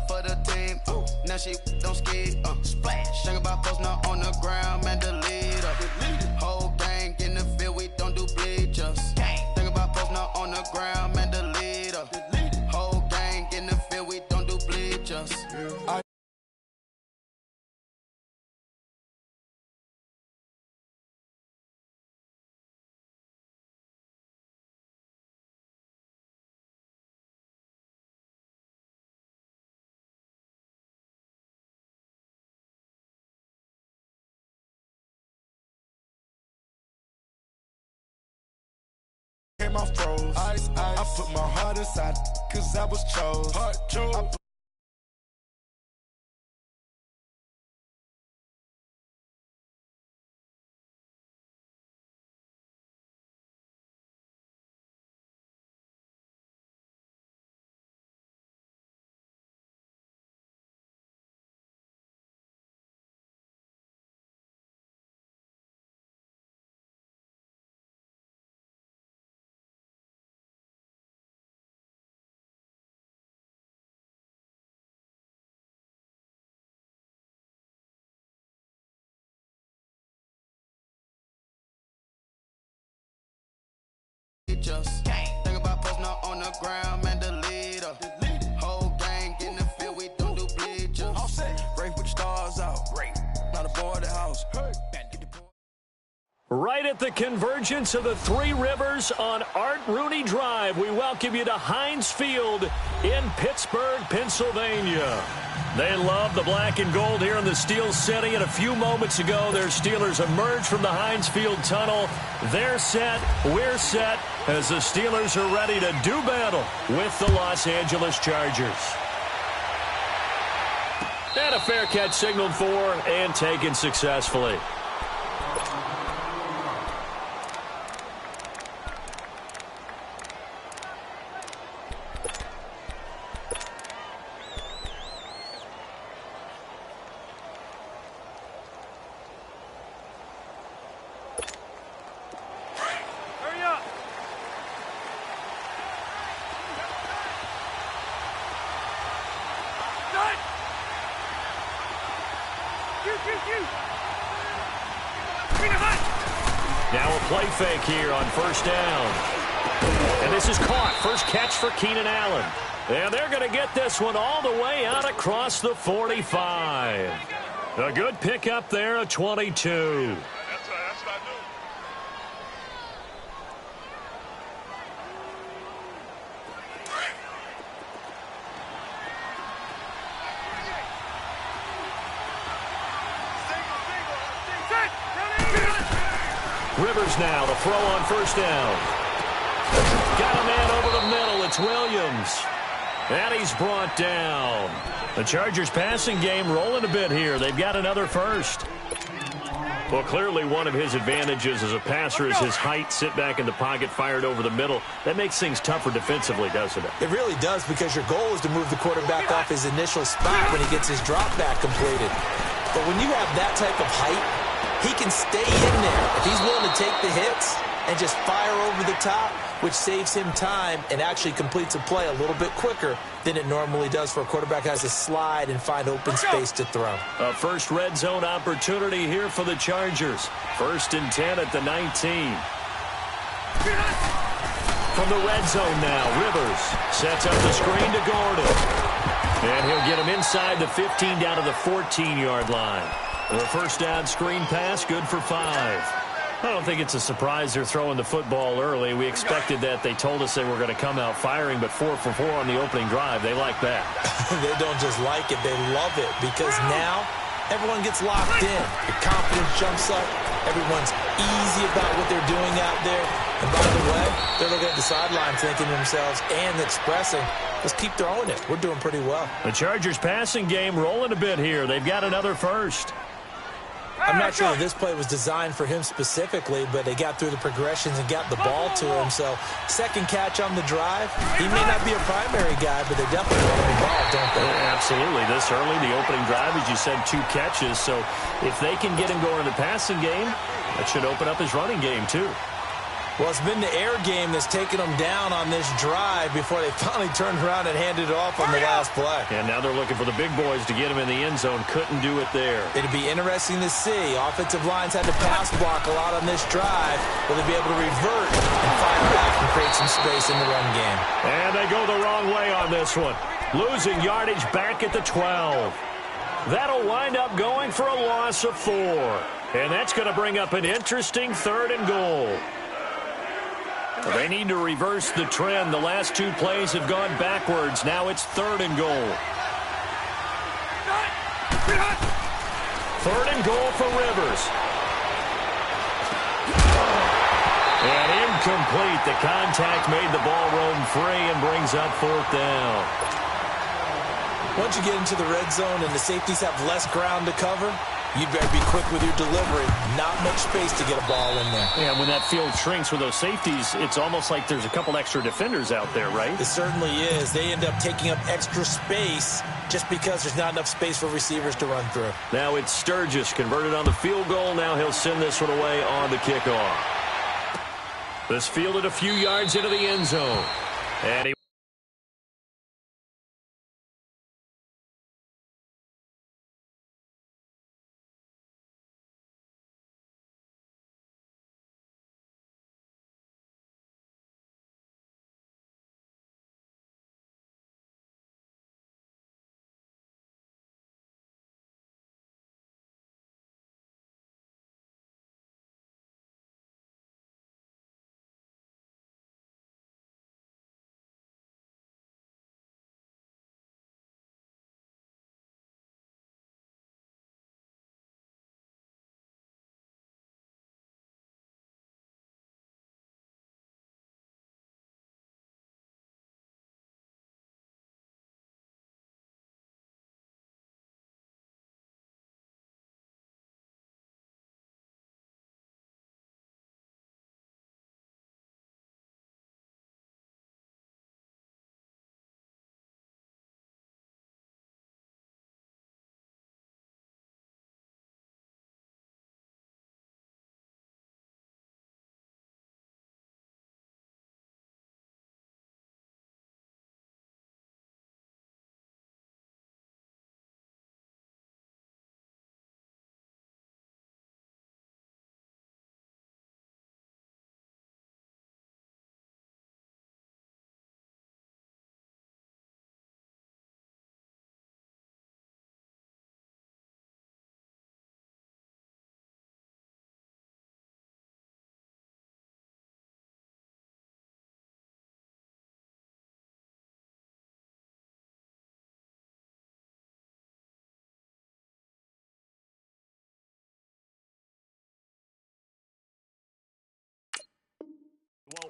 G: For the team. Now she don't ski. Splash. Think about post now on the ground. Man, the leader. Whole gang in the field. We don't do bleachers. Think about post now on the ground. Man, the leader. Whole gang in the field. We don't do bleachers.
F: I froze. I put my heart inside, cause I was chose.
G: Just think about post now on the ground, man, the leader. Whole gang in the field, we don't do bleachers. All set. Rafe with the stars out. Not a boy at the house.
B: Right at the convergence of the Three Rivers on Art Rooney Drive, we welcome you to Heinz Field in Pittsburgh, Pennsylvania. They love the black and gold here in the Steel City, and a few moments ago, their Steelers emerged from the Heinz Field tunnel. They're set, we're set, as the Steelers are ready to do battle with the Los Angeles Chargers. And a fair catch signaled for and taken successfully. Now a play fake here on first down. And this is caught. First catch for Keenan Allen. And they're going to get this one all the way out across the 45. A good pickup there, a 22. Rivers now to throw on first down. Got a man over the middle. It's Williams. And he's brought down. The Chargers passing game rolling a bit here. They've got another first. Well, clearly one of his advantages as a passer is his height. Sit back in the pocket, fired over the middle. That makes things tougher defensively, doesn't it?
C: It really does, because your goal is to move the quarterback off his initial spot when he gets his drop back completed. But when you have that type of height, he can stay in there if he's willing to take the hits and just fire over the top, which saves him time and actually completes a play a little bit quicker than it normally does for a quarterback who has to slide and find open space to throw.
B: A first red zone opportunity here for the Chargers. 1st and 10 at the 19. From the red zone now, Rivers sets up the screen to Gordon. And he'll get him inside the 15 down to the 14-yard line. The first down screen pass, good for 5. I don't think it's a surprise they're throwing the football early. We expected that. They told us they were going to come out firing, but 4 for 4 on the opening drive. They like that.
C: They don't just like it, they love it, because now everyone gets locked in. The confidence jumps up. Everyone's easy about what they're doing out there. And by the way, they're looking at the sideline thinking to themselves and expressing, let's keep throwing it. We're doing pretty well.
B: The Chargers passing game rolling a bit here. They've got another first.
C: I'm not sure that this play was designed for him specifically, but they got through the progressions and got the ball to him. So, second catch on the drive. He may not be a primary guy, but they definitely want him involved, don't they?
B: Absolutely. This early, the opening drive, as you said, 2 catches. So, if they can get him going in the passing game, that should open up his running game, too.
C: Well, it's been the air game that's taken them down on this drive before they finally turned around and handed it off on the last play.
B: And now they're looking for the big boys to get him in the end zone. Couldn't do it there.
C: It'd be interesting to see. Offensive lines had to pass block a lot on this drive. Will they be able to revert and fire out and create some space in the run game?
B: And they go the wrong way on this one. Losing yardage back at the 12. That'll wind up going for a loss of 4. And that's going to bring up an interesting 3rd and goal. They need to reverse the trend. The last 2 plays have gone backwards. Now it's 3rd and goal. 3rd and goal for Rivers. And incomplete. The contact made the ball roam free and brings up 4th down.
C: Once you get into the red zone and the safeties have less ground to cover, you'd better be quick with your delivery. Not much space to get a ball in there.
B: Yeah, when that field shrinks with those safeties, it's almost like there's a couple extra defenders out there, right?
C: It certainly is. They end up taking up extra space just because there's not enough space for receivers to run through.
B: Now it's Sturgis converted on the field goal. Now he'll send this one away on the kickoff. This fielded a few yards into the end zone. And he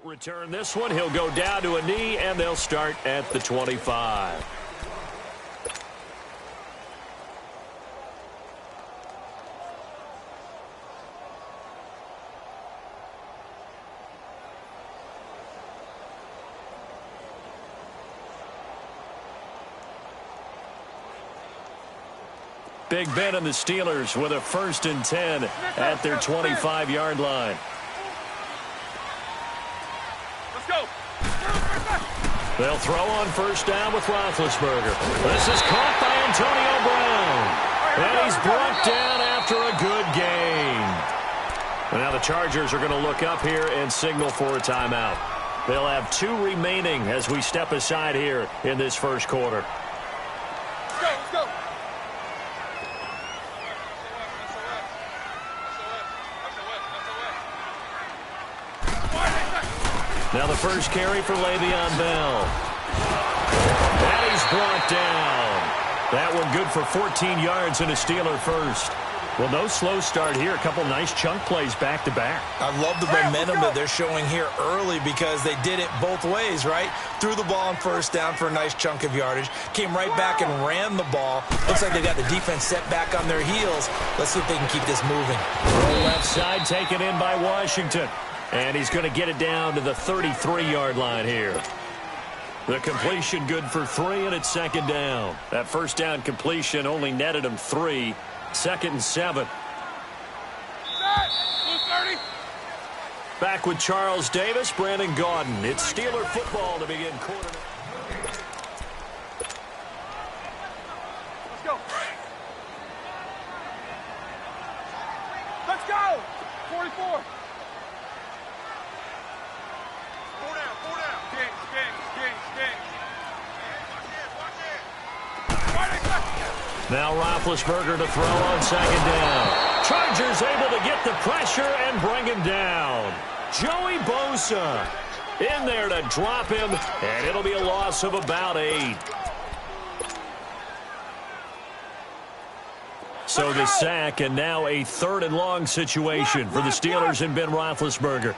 B: Won't return this one. He'll go down to a knee, and they'll start at the 25. Big Ben and the Steelers with a 1st and 10 at their 25-yard line.
D: Let's go.
B: They'll throw on 1st down with Roethlisberger. This is caught by Antonio Brown. And he's brought down after a good gain. And now the Chargers are going to look up here and signal for a timeout. They'll have 2 remaining as we step aside here in this first quarter.
D: Let's go.
B: Now the first carry for Le'Veon Bell. And he's brought down. That one good for 14 yards and a Steeler first. Well, no slow start here. A couple nice chunk plays back-to-back.
C: I love the momentum that they're showing here early because they did it both ways, right? Threw the ball on 1st down for a nice chunk of yardage. Came right back and ran the ball. Looks like they got the defense set back on their heels. Let's see if they can keep this moving.
B: Left side taken in by Washington. And he's going to get it down to the 33-yard line here. The completion good for 3, and it's 2nd down. That 1st down completion only netted him 3. 2nd and 7. Back with Charles Davis, Brandon Gaudin. It's Steeler football to begin quarter.
D: Let's go. Let's go. 44. 4 down. King.
B: Now Roethlisberger to throw on 2nd down. Chargers able to get the pressure and bring him down. Joey Bosa in there to drop him, and it'll be a loss of about 8. So the sack, and now a 3rd and long situation for the Steelers and Ben Roethlisberger.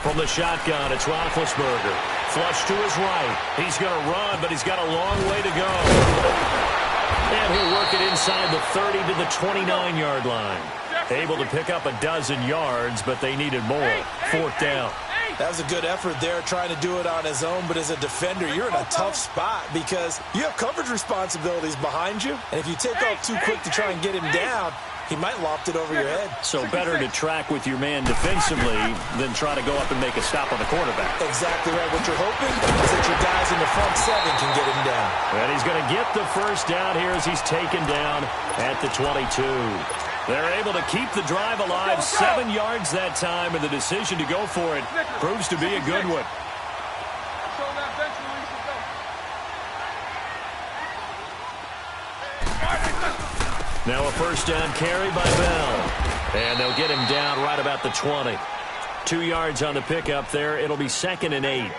B: From the shotgun, it's Roethlisberger. Flush to his right. He's going to run, but he's got a long way to go. And he'll work it inside the 30 to the 29-yard line. Able to pick up a dozen yards, but they needed more. 4th down.
C: That was a good effort there, trying to do it on his own. But as a defender, you're in a tough spot because you have coverage responsibilities behind you. And if you take off too quick to try and get him down, he might loft it over your head.
B: So better to track with your man defensively than try to go up and make a stop on the quarterback.
C: Exactly right. What you're hoping is that your guys in the front 7 can get him down.
B: And he's going to get the 1st down here as he's taken down at the 22. They're able to keep the drive alive. 7 yards that time, and the decision to go for it proves to be a good one. Now a 1st down carry by Bell. And they'll get him down right about the 20. 2 yards on the pickup there. It'll be 2nd and 8.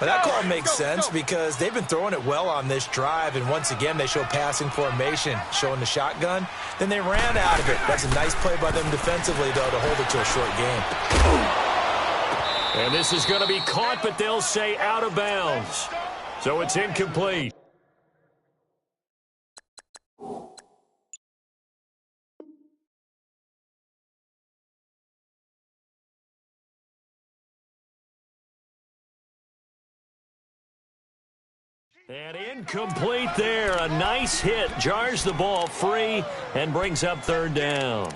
C: But that call makes sense because they've been throwing it well on this drive, and once again they show passing formation, showing the shotgun. Then they ran out of it. That's a nice play by them defensively, though, to hold it to a short game.
B: And this is going to be caught, but they'll say out of bounds. So it's incomplete. And incomplete there. A nice hit. Jars the ball free and brings up 3rd down.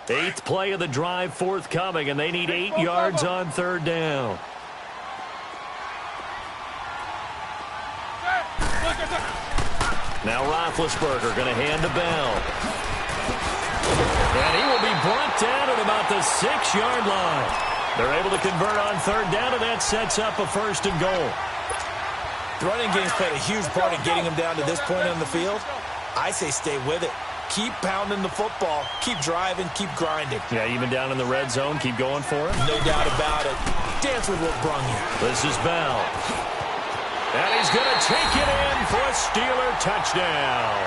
B: Eighth play of the drive forthcoming, and they need 8 yards on 3rd down. Now Roethlisberger going to hand to Bell. And he will be brought down at about the 6-yard line. They're able to convert on 3rd down, and that sets up a 1st and goal.
C: The running game's played a huge part in getting him down to this point on the field. I say stay with it. keep pounding the football, keep driving, keep grinding.
B: Yeah, even down in the red zone, keep going for it.
C: No doubt about it. Dance with what brung you.
B: This is Bell. And he's going to take it in for a Steeler touchdown.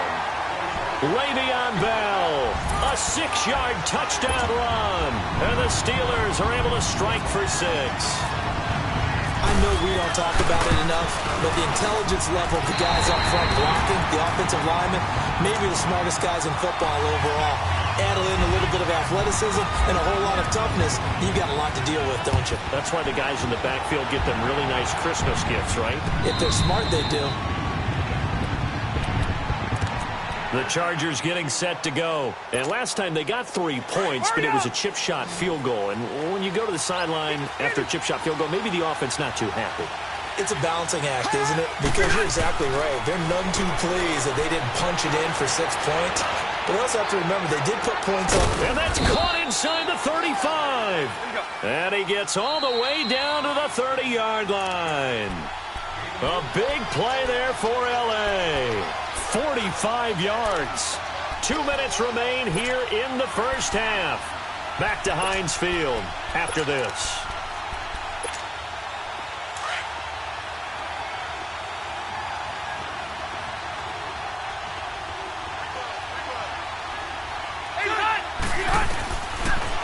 B: Le'Veon Bell, a 6-yard touchdown run. And the Steelers are able to strike for 6.
C: I know we don't talk about it enough, but the intelligence level of the guys up front blocking, the offensive linemen, maybe the smartest guys in football overall. Add in a little bit of athleticism and a whole lot of toughness, you've got a lot to deal with, don't you?
B: That's why the guys in the backfield get them really nice Christmas gifts, right?
C: If they're smart, they do.
B: The Chargers getting set to go. And last time they got 3 points, but it was a chip shot field goal. And when you go to the sideline after a chip shot field goal, maybe the offense not too happy.
C: It's a balancing act, isn't it? Because you're exactly right. They're none too pleased that they didn't punch it in for 6 points. But also have to remember, they did put points up.
B: And that's caught inside the 35. And he gets all the way down to the 30-yard line. A big play there for L.A. 45 yards. 2 minutes remain here in the first half. Back to Heinz Field after this.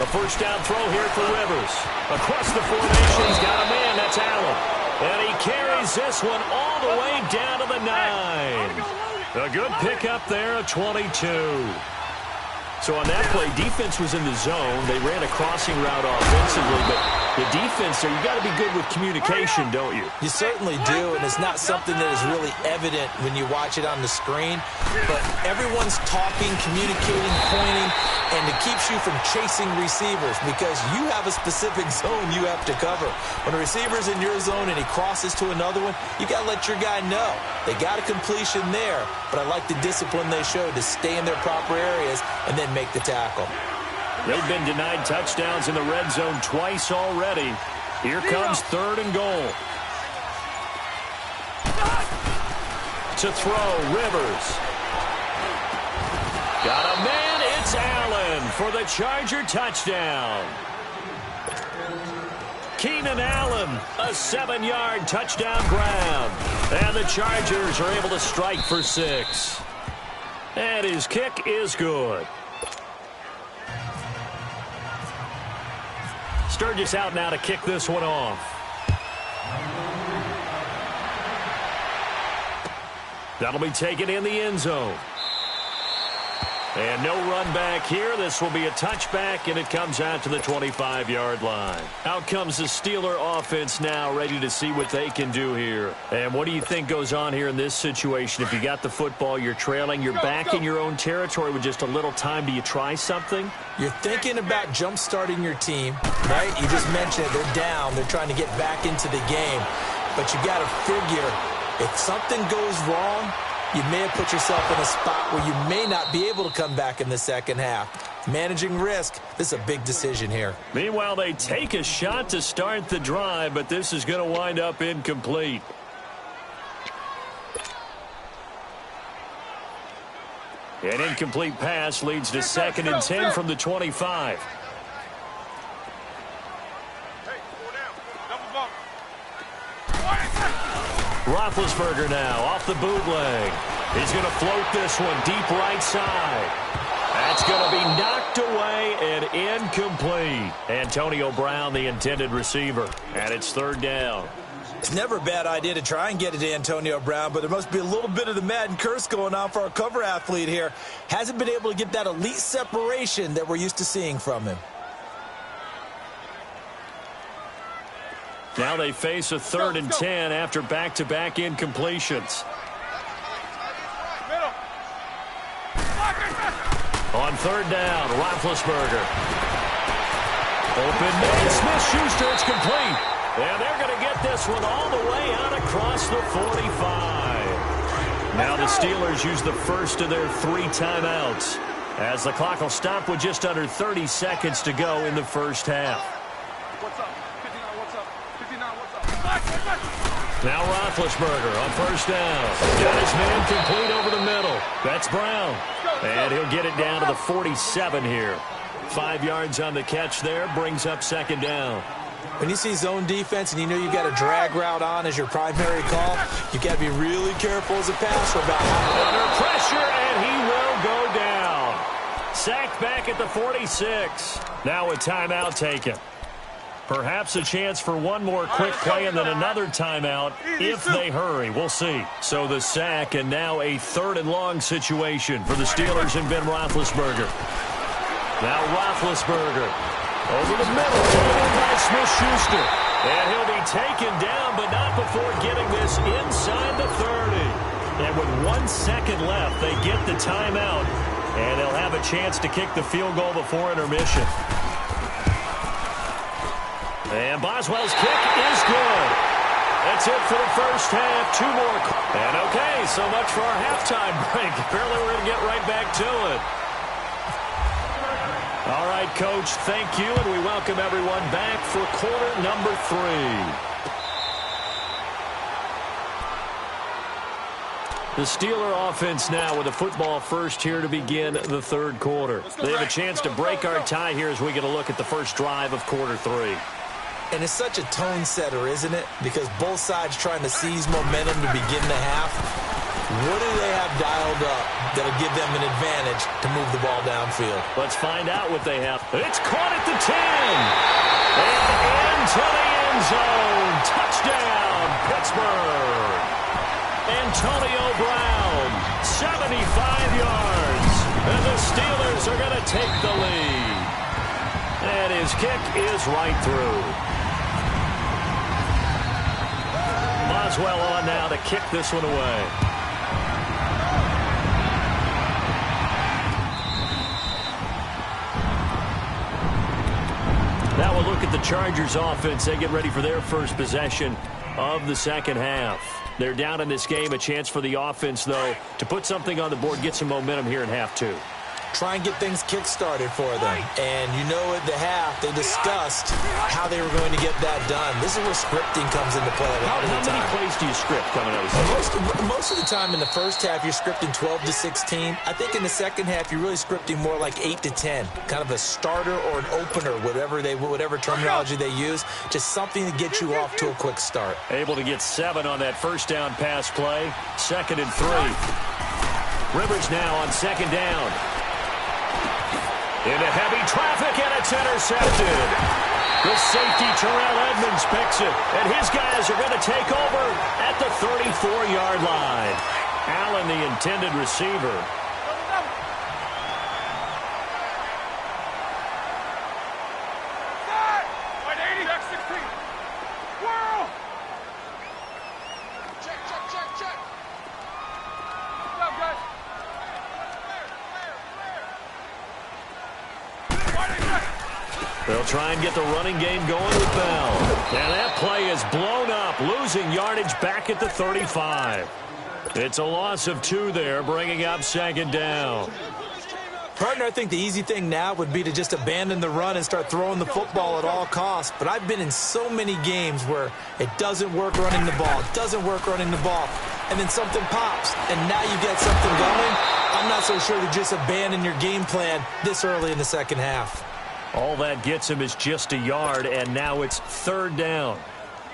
B: A first down throw here for Rivers. Across the formation, he's got a man. That's Allen. And he carries this one all the way down to the 9. A good pickup there at 22. So on that play, defense was in the zone. They ran a crossing route offensively, but the defense there, you got to be good with communication, don't you?
C: You certainly do, and it's not something that is really evident when you watch it on the screen. But everyone's talking, communicating, pointing, and it keeps you from chasing receivers because you have a specific zone you have to cover. When a receiver's in your zone and he crosses to another one, you got to let your guy know. They got a completion there, but I like the discipline they showed to stay in their proper areas and then make the tackle.
B: They've been denied touchdowns in the red zone twice already. Here comes 3rd and goal. To throw, Rivers. Got a man, it's Allen for the Charger touchdown. Keenan Allen, a 7-yard touchdown grab. And the Chargers are able to strike for 6. And his kick is good. Sturgis out now to kick this one off. That'll be taken in the end zone. And no run back here. This will be a touchback, and it comes out to the 25-yard line. Out comes the Steeler offense now, ready to see what they can do here. And what do you think goes on here in this situation? If you got the football, you're trailing, you're back in your own territory with just a little time. Do you try something?
C: You're thinking about jump-starting your team, right? You just mentioned it. They're down. They're trying to get back into the game. But you got to figure, if something goes wrong, you may have put yourself in a spot where you may not be able to come back in the second half. Managing risk, this is a big decision here.
B: Meanwhile, they take a shot to start the drive, but this is going to wind up incomplete. An incomplete pass leads to 2nd and 10 from the 25. Roethlisberger now off the bootleg. He's going to float this one deep right side. That's going to be knocked away and incomplete. Antonio Brown, the intended receiver. And it's 3rd down.
C: It's never a bad idea to try and get it to Antonio Brown, but there must be a little bit of the Madden curse going on for our cover athlete here. Hasn't been able to get that elite separation that we're used to seeing from him.
B: Now they face a 3rd and 10 after back-to-back incompletions. On 3rd down, Roethlisberger. Open man, Smith-Schuster, it's complete. And they're going to get this one all the way out across the 45. Now the Steelers use the first of their 3 timeouts as the clock will stop with just under 30 seconds to go in the first half. Now Roethlisberger on first down. Got his man complete over the middle. That's Brown. And he'll get it down to the 47 here. 5 yards on the catch there. Brings up second down.
C: When you see zone defense and you know you've got a drag route on as your primary call, you've got to be really careful as a passer about how.
B: Under pressure, and he will go down. Sacked back at the 46. Now a timeout taken. Perhaps a chance for one more quick play and then another timeout if they hurry. We'll see. So the sack and now a 3rd and long situation for the Steelers and Ben Roethlisberger. Now Roethlisberger over the middle by Smith-Schuster. And he'll be taken down, but not before getting this inside the 30. And with 1 second left, they get the timeout. And they'll have a chance to kick the field goal before intermission. And Boswell's kick is good. That's it for the first half. 2 more. And okay, so much for our halftime break. Apparently we're going to get right back to it. All right, Coach, thank you, and we welcome everyone back for quarter number 3. The Steeler offense now with a football first here to begin the 3rd quarter. They have a chance to break our tie here as we get a look at the first drive of quarter 3.
C: And it's such a tone setter, isn't it? Because both sides trying to seize momentum to begin the half. What do they have dialed up that'll give them an advantage to move the ball downfield?
B: Let's find out what they have. It's caught at the 10. And into the end zone. Touchdown, Pittsburgh. Antonio Brown, 75 yards. And the Steelers are going to take the lead. And his kick is right through. Boswell on now to kick this one away. Now we'll look at the Chargers offense. They get ready for their first possession of the second half. They're down in this game. A chance for the offense, though, to put something on the board, get some momentum here in half 2.
C: Try and get things kick-started for them. And you know at the half, they discussed how they were going to get that done. This is where scripting comes into play a lot of the time.
B: How many plays do you script coming out of this?
C: Most of the time in the first half, you're scripting 12 to 16. I think in the second half, you're really scripting more like 8 to 10. Kind of a starter or an opener, whatever terminology they use. Just something to get you off to a quick start.
B: Able to get 7 on that first down pass play. 2nd and 3. Rivers now on 2nd down. Into heavy traffic, and it's intercepted. The safety, Terrell Edmonds, picks it. And his guys are going to take over at the 34-yard line. Allen, the intended receiver. They'll try and get the running game going with Bell. And that play is blown up, losing yardage back at the 35. It's a loss of 2 there, bringing up 2nd down.
C: Partner, I think the easy thing now would be to just abandon the run and start throwing the football at all costs. But I've been in so many games where it doesn't work running the ball. It doesn't work running the ball. And then something pops, and now you get something going. I'm not so sure to just abandon your game plan this early in the second half.
B: All that gets him is just a yard, and now it's 3rd down.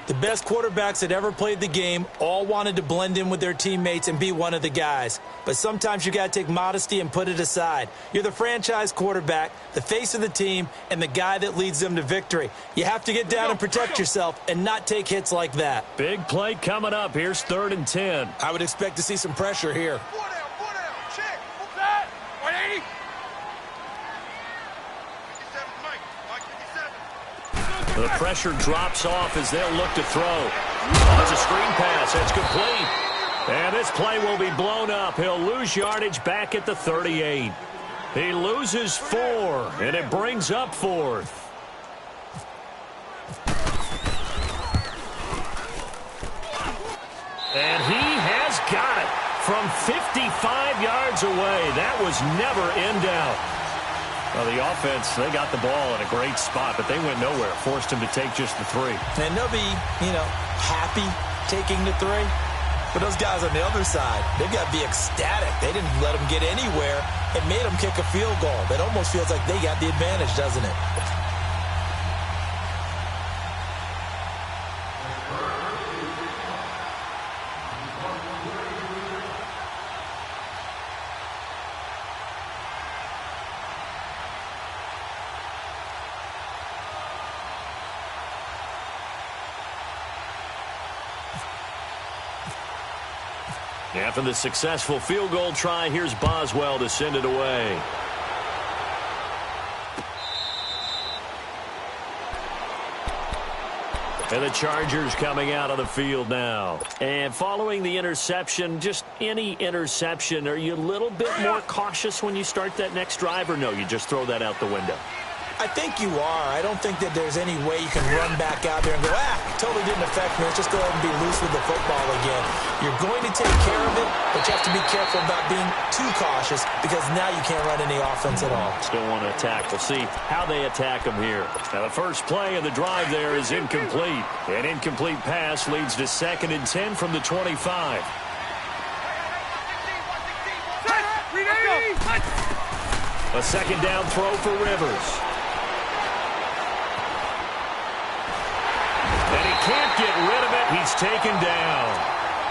C: The best quarterbacks that ever played the game all wanted to blend in with their teammates and be one of the guys. But sometimes you got to take modesty and put it aside. You're the franchise quarterback, the face of the team, and the guy that leads them to victory. You have to get down and protect yourself and not take hits like that.
B: Big play coming up. Here's 3rd and 10.
C: I would expect to see some pressure here.
D: Check. That. 180.
B: The pressure drops off as they'll look to throw. Oh, it's a screen pass. That's complete. And this play will be blown up. He'll lose yardage back at the 38. He loses 4, and it brings up 4th. And he has got it from 55 yards away. That was never in doubt. Well, the offense, they got the ball in a great spot, but they went nowhere. Forced him to take just the 3.
C: And they'll be, happy taking the 3. But those guys on the other side, they've got to be ecstatic. They didn't let them get anywhere and made them kick a field goal. That almost feels like they got the advantage, doesn't it?
B: After the successful field goal try, here's Boswell to send it away. And the Chargers coming out of the field now. And following the interception, just any interception, are you a little bit more cautious when you start that next drive, or no, you just throw that out the window?
C: I think you are. I don't think that there's any way you can run back out there and go, totally didn't affect me. Let's just go ahead and be loose with the football again. You're going to take care of it, but you have to be careful about being too cautious because now you can't run any offense at all.
B: Still want to attack. We'll see how they attack them here. Now, the first play of the drive there is incomplete. An incomplete pass leads to 2nd and 10 from the 25. A second down throw for Rivers. And he can't get rid of it. He's taken down.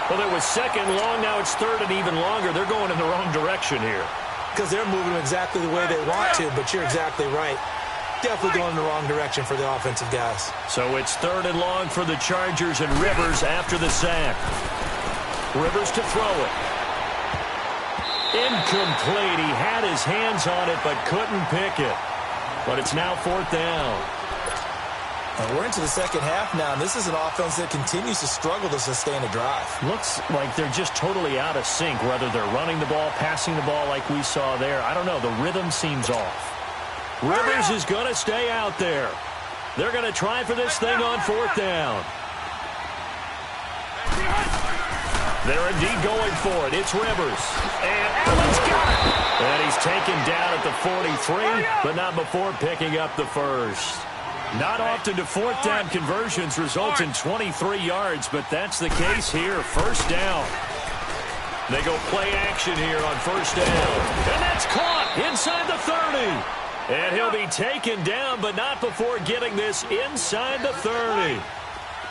B: Well, there was 2nd long. Now it's 3rd and even longer. They're going in the wrong direction here.
C: Because they're moving exactly the way they want to, but you're exactly right. Definitely going in the wrong direction for the offensive guys.
B: So it's 3rd and long for the Chargers and Rivers after the sack. Rivers to throw it. Incomplete. He had his hands on it but couldn't pick it. But it's now 4th down.
C: And we're into the second half now, and this is an offense that continues to struggle to sustain a drive.
B: Looks like they're just totally out of sync, whether they're running the ball, passing the ball like we saw there. I don't know. The rhythm seems off. Rivers is going to stay out there. They're going to try for this thing on 4th down. They're indeed going for it. It's Rivers. And Allen's got it. And he's taken down at the 43, but not before picking up the first. Not often do 4th down conversions result in 23 yards, but that's the case here. 1st down. They go play action here on 1st down. And that's caught inside the 30. And he'll be taken down, but not before getting this inside the 30.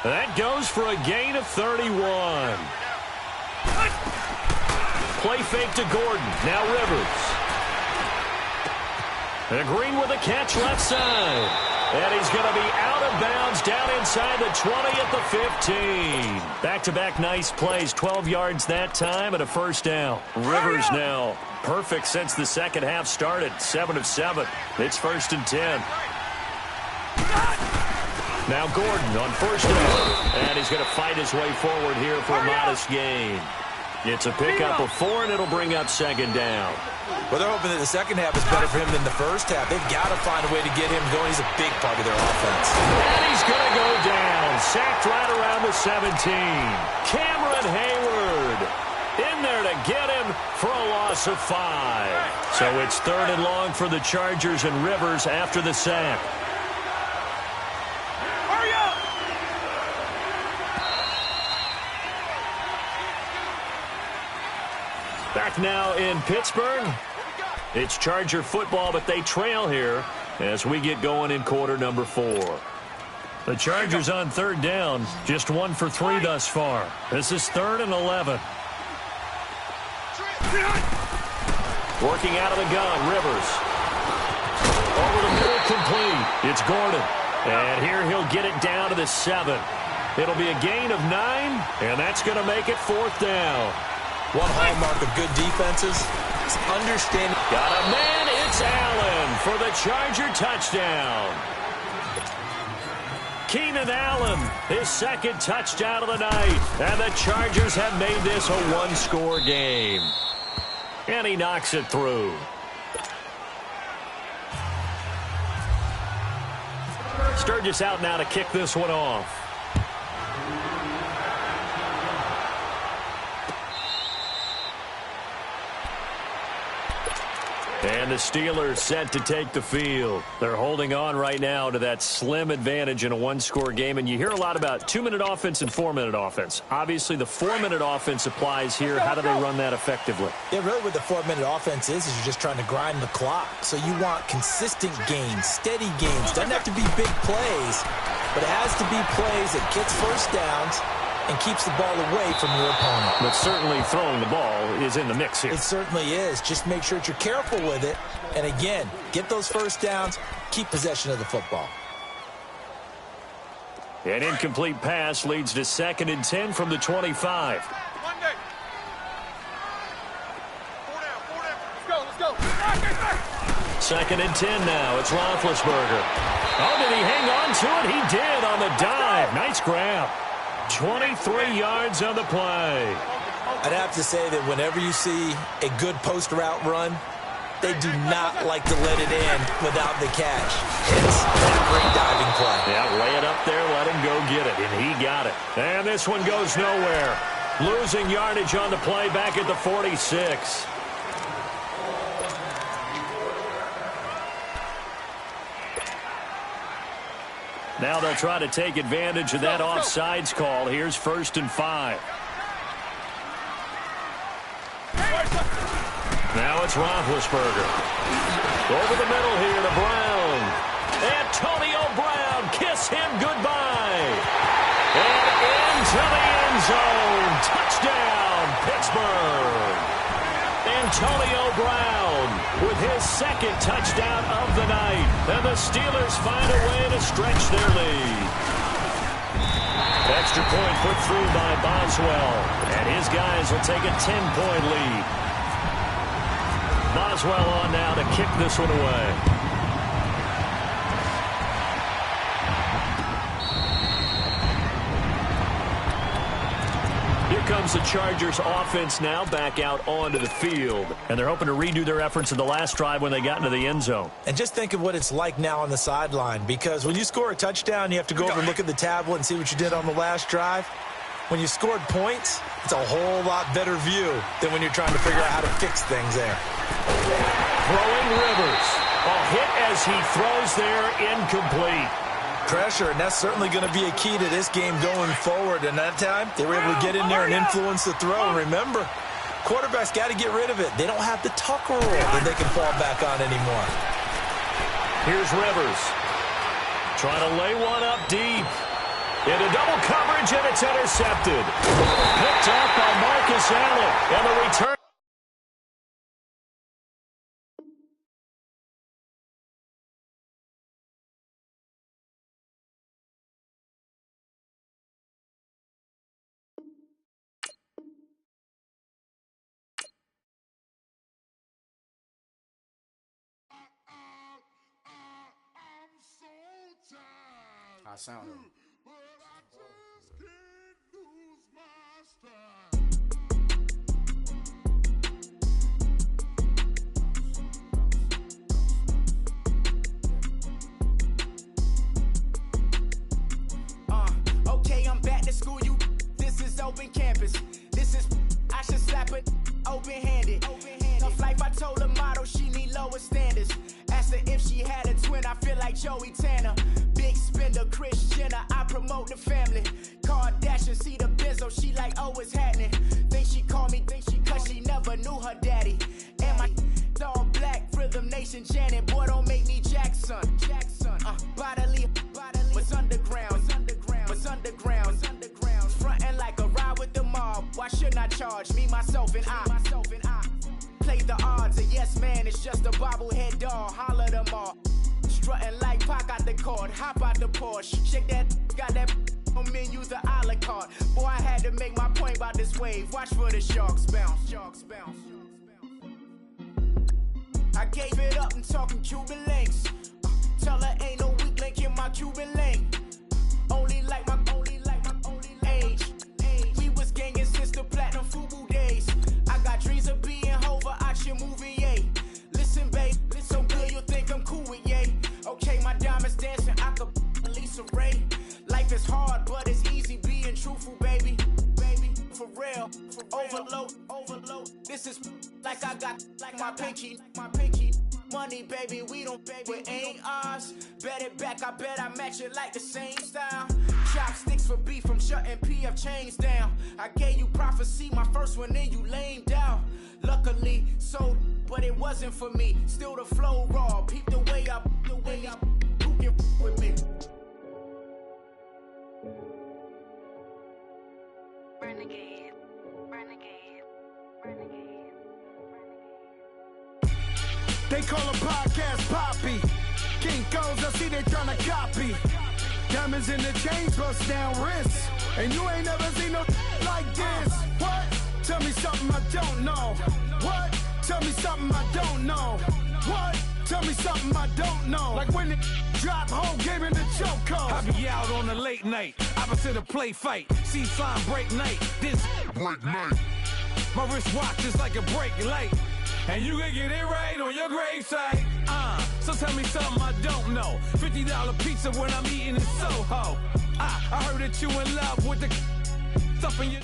B: That goes for a gain of 31. Play fake to Gordon. Now Rivers. And Green with a catch left side. And he's going to be out of bounds down inside the 20 at the 15. Back-to-back nice plays. 12 yards that time and a 1st down. Rivers now perfect since the second half started. 7 of 7. It's 1st and 10. Now Gordon on 1st down. And he's going to fight his way forward here for a modest gain. It's a pickup of 4, and it'll bring up 2nd down.
C: Well, they're hoping that the second half is better for him than the first half. They've got to find a way to get him going. He's a big part of their offense.
B: And he's going to go down. Sacked right around the 17. Cameron Hayward in there to get him for a loss of 5. So it's 3rd and long for the Chargers and Rivers after the sack.
D: Hurry up!
B: Back now in Pittsburgh. It's Charger football, but they trail here as we get going in quarter number 4. The Chargers on 3rd down, just 1 for 3 thus far. This is 3rd and 11. Working out of the gun, Rivers. Over the middle, complete. It's Gordon. And here he'll get it down to the 7. It'll be a gain of 9, and that's going to make it 4th down.
C: One hallmark of good defenses is understanding.
B: Got a man. It's Allen for the Charger touchdown. Keenan Allen, his 2nd touchdown of the night. And the Chargers have made this a 1-score game. And he knocks it through. Sturgis out now to kick this one off. And the Steelers set to take the field. They're holding on right now to that slim advantage in a one-score game. And you hear a lot about 2-minute offense and 4-minute offense. Obviously, the 4-minute offense applies here. How do they run that effectively?
C: Yeah, really what the 4-minute offense is you're just trying to grind the clock. So you want consistent gains, steady gains. Doesn't have to be big plays, but it has to be plays that gets first downs and keeps the ball away from your opponent.
B: But certainly throwing the ball is in the mix here.
C: It certainly is. Just make sure that you're careful with it. And again, get those first downs, keep possession of the football.
B: An incomplete pass leads to 2nd and 10 from the 25.
D: Monday. 4 down. Let's go.
B: 2nd and 10 now. It's Roethlisberger. Oh, did he hang on to it? He did on the dive. Nice grab. 23 yards on the play.
C: I'd have to say that whenever you see a good post route run, they do not like to let it in without the catch. It's a great diving play.
B: Yeah, lay it up there, let him go get it, and he got it. And this one goes nowhere. Losing yardage on the play back at the 46. Now they'll try to take advantage of that offsides call. Here's 1st and 5. Now it's Roethlisberger. Over the middle here to Brown. Antonio Brown, kiss him goodbye. And into the end zone. Touchdown, Pittsburgh. Antonio Brown with his 2nd touchdown of the night. And the Steelers find a way to stretch their lead. Extra point put through by Boswell. And his guys will take a 10-point lead. Boswell on now to kick this one away. Here comes the Chargers offense now back out onto the field. And they're hoping to redo their efforts in the last drive when they got into the end zone.
C: And just think of what it's like now on the sideline, because when you score a touchdown, you have to go over and look at the tablet and see what you did on the last drive. When you scored points, it's a whole lot better view than when you're trying to figure out how to fix things there.
B: Throwing Rivers. A hit as he throws there, incomplete.
C: Pressure, and that's certainly going to be a key to this game going forward. And that time, they were able to get in there and influence the throw. And remember, quarterbacks got to get rid of it. They don't have the Tucker rule that they can fall back on anymore.
B: Here's Rivers. Trying to lay one up deep. Into double coverage, and it's intercepted. Picked off by Marcus Allen. And the return.
G: I sound it.
H: Okay, I'm back to school. This is open campus. This is, I should slap it open-handed. Tough life, I told her motto, she need lower standards. Asked her if she had a twin, I feel like Joey Tanner. Big spender, Kris Jenner, I promote the family. Kardashian, see the Benzo, she like, oh, it's happening. Think she called me, cause she never knew her daddy. And my all black, Rhythm Nation, Janet, boy, don't make me Jackson. Bodily, what's underground, what's underground. Frontin' like a ride with the mob, why shouldn't I charge me, myself, and I? Play the odds, a yes man, it's just a bobblehead doll, holler them all. Strutting like Pac out the court, hop out the Porsche, shake that, got that on menu, the a la carte. Boy, I had to make my point about this wave, watch for the sharks bounce, sharks bounce. I gave it up and talking Cuban links. Tell her ain't no weak link in my Cuban link. Only like my age. We was gangin' since the platinum FUBU days. I got dreams of being Hova out your movie, yay. Listen, babe, so good you think I'm cool with yay. Okay, my diamonds dancing, I could Lisa Ray. Life is hard, but it's easy being truthful, baby. For real, overload. This is like I got like my pinky. money, baby, we don't, baby, ain't ours. Bet it back, I bet I match it like the same style. Chopsticks for beef from shutting PF chains down. I gave you prophecy, my first one, then you lamed out. Luckily, sold, but it wasn't for me. Still the flow raw, peep the way I who can with me.
I: Renegade, renegade, renegade, renegade.
J: They call a podcast Poppy. Kinkos, I see they tryna copy. Diamonds in the chains, bust down wrists. And you ain't never seen no like this. What? Tell me something I don't know. What? Tell me something I don't know. What? Tell me something I don't know. Like when it drop, whole game in the chokehold.
K: I be out on a late night, opposite a play fight. See sign break night, this break night. My wristwatch is like a brake light. And you can get it right on your gravesite. So tell me something I don't know. $50 pizza when I'm eating in Soho. I heard that you in love with the stuff in your...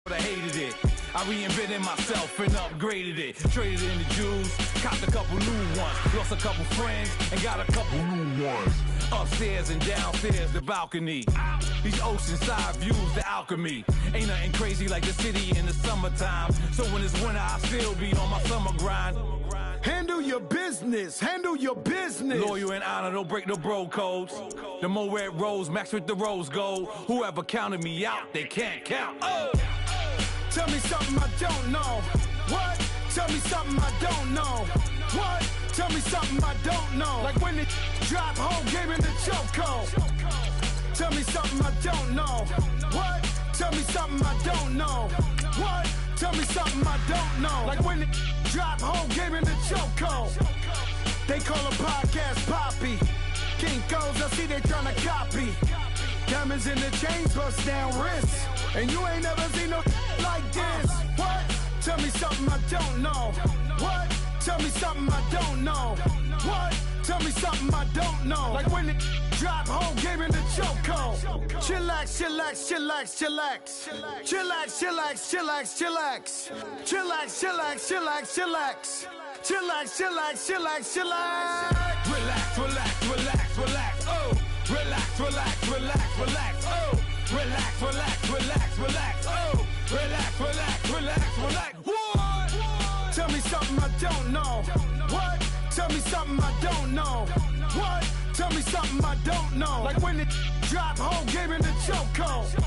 K: I hated it. I reinvented myself and upgraded it. Traded in the jewels, copped a couple new ones. Lost a couple friends and got a couple new ones. Upstairs and downstairs, the balcony. These oceanside views, the alchemy. Ain't nothing crazy like the city in the summertime. So when it's winter, I still be on my summer grind.
J: Handle your business. Handle your business.
K: Loyal and honor, don't break no bro codes. The more red rose, max with the rose gold. Whoever counted me out, they can't count. Oh!
J: Tell me something I don't know. What? Tell me something I don't know. What? Tell me something I don't know. Like when it drop, whole game in the chokehold. Tell me something I don't know. What? Tell me something I don't know. What? Tell me something I don't know. Like when it drop, whole game in the chokehold. They call a podcast Poppy. Kinkos, I see they tryna copy. Diamonds in the chains, bust down wrists. And you ain't never seen no like this. What? Tell me something I don't know. What? Tell me something I don't know. What? Tell me something I don't know. Like when it drop, whole game in the chokehold. Chillax, chillax, chillax, chillax. Chillax, chillax, chillax, chillax. Chillax, chillax, chillax, chillax. Chillax, chillax, chillax, chillax.
K: Relax, relax, relax, relax. Oh! Relax, relax, relax, relax. Oh! Relax, relax, relax, relax. Oh! Relax, relax, relax, relax. What?
J: Tell me something I don't know. What? Tell me something I don't know. What? Tell me something I don't know. Like when it drop, whole game in the chokehold.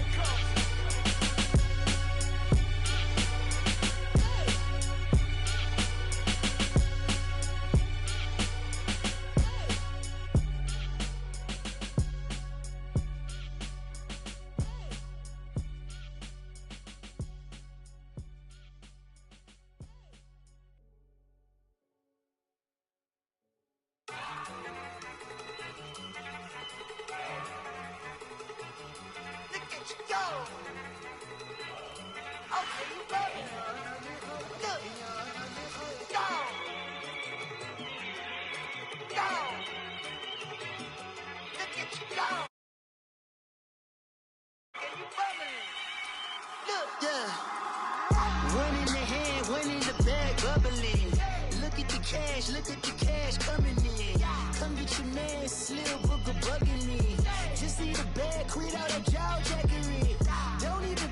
H: Look at the cash coming in. Come get your man, Slim Booker bugging me. Just need a bag, quit out a jaw jackery. Don't even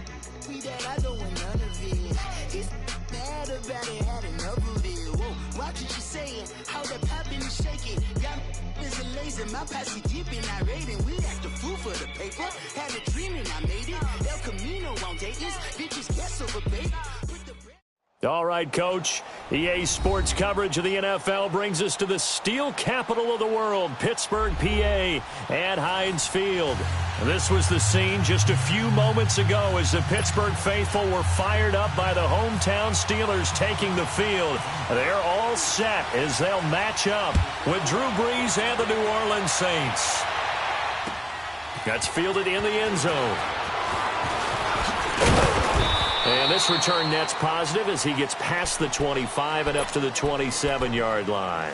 H: me that I don't want none of it. He's mad about it, had enough of it. Whoa, watch what you saying, how that poppin' and shaking. Got is a laser, my posse deep and I raiding. We act a fool for the paper. Had a dream and I made it. El Camino on Dayton's, bitches guess over bait.
B: All right, Coach. EA Sports coverage of the NFL brings us to the steel capital of the world, Pittsburgh, PA, at Heinz Field. This was the scene just a few moments ago as the Pittsburgh faithful were fired up by the hometown Steelers taking the field. They're all set as they'll match up with Drew Brees and the New Orleans Saints. That's fielded in the end zone. And this return net's positive as he gets past the 25 and up to the 27-yard line.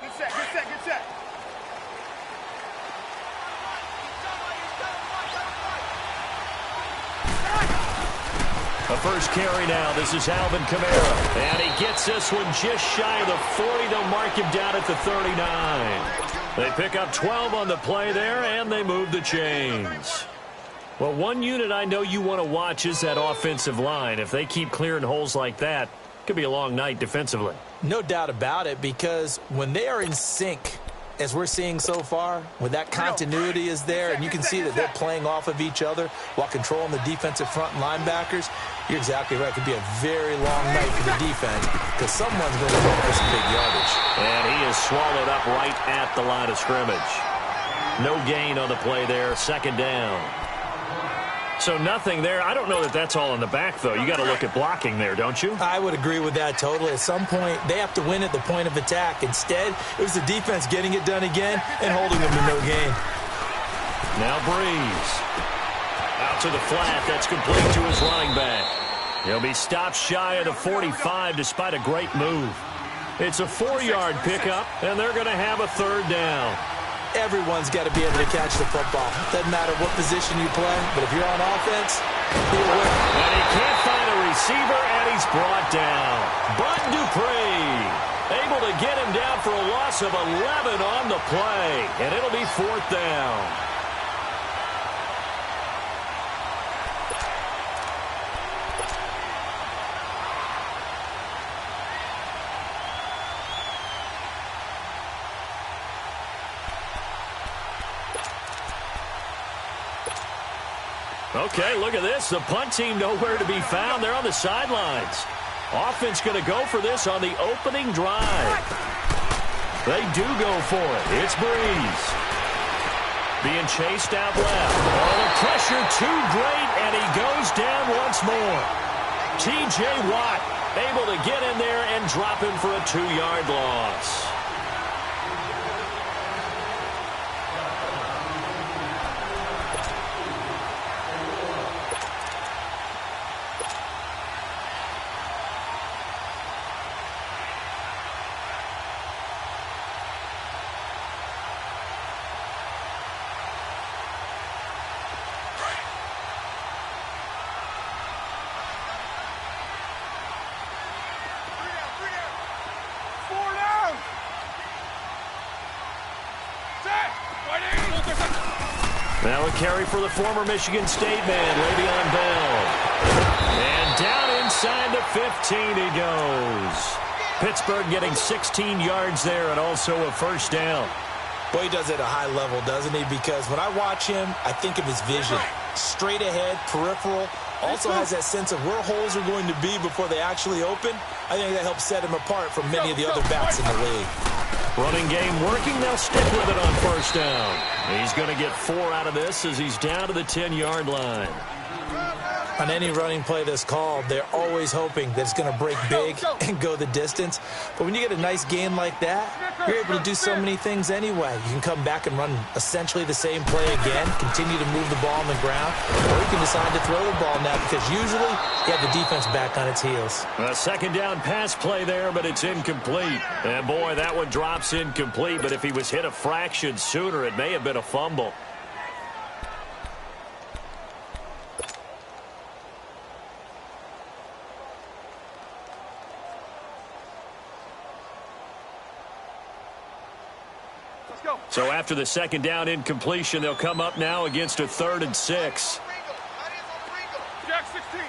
D: Good set, good set, good set.
B: The first carry now. This is Alvin Kamara. And he gets this one just shy of the 40. They'll mark him down at the 39. They pick up 12 on the play there, and they move the chains. Well, one unit I know you want to watch is that offensive line. If they keep clearing holes like that, it could be a long night defensively.
C: No doubt about it, because when they are in sync, as we're seeing so far, when that continuity is there, and you can see that they're playing off of each other while controlling the defensive front linebackers, you're exactly right. It could be a very long night for the defense because someone's going to go for some big yardage.
B: And he is swallowed up right at the line of scrimmage. No gain on the play there. Second down. So nothing there. I don't know that that's all in the back, though. You got to look at blocking there, don't you?
C: I would agree with that totally. At some point, they have to win at the point of attack. Instead, it was the defense getting it done again and holding them to no gain.
B: Now Brees. Out to the flat. That's complete to his running back. He'll be stopped shy of the 45 despite a great move. It's a 4-yard pickup, and they're going to have a third down.
C: Everyone's got to be able to catch the football. Doesn't matter what position you play, but if you're on offense, you'll win.
B: And he can't find a receiver, and he's brought down. Bud Dupree able to get him down for a loss of 11 on the play, and it'll be fourth down. Okay, look at this. The punt team nowhere to be found. They're on the sidelines. Offense going to go for this on the opening drive. They do go for it. It's Brees. Being chased out left. Oh, the pressure too great, and he goes down once more. T.J. Watt able to get in there and drop him for a 2-yard loss. Now a carry for the former Michigan State man, Le'Veon Bell. And down inside the 15 he goes. Pittsburgh getting 16 yards there and also a first down.
C: Boy, he does it at a high level, doesn't he? Because when I watch him, I think of his vision. Straight ahead, peripheral. Also has that sense of where holes are going to be before they actually open. I think that helps set him apart from many of the other backs in the league.
B: Running game working. They'll stick with it on first down. He's going to get 4 out of this as he's down to the 10-yard line.
C: On any running play that's called, they're always hoping that it's going to break big and go the distance. But when you get a nice game like that, you're able to do so many things anyway. You can come back and run essentially the same play again, continue to move the ball on the ground, or you can decide to throw the ball now because usually you have the defense back on its heels.
B: A second down pass play there, but it's incomplete. And boy, that one drops incomplete, but if he was hit a fraction sooner, it may have been a fumble. So after the second down incompletion, they'll come up now against a 3rd and 6.
D: Jack 16.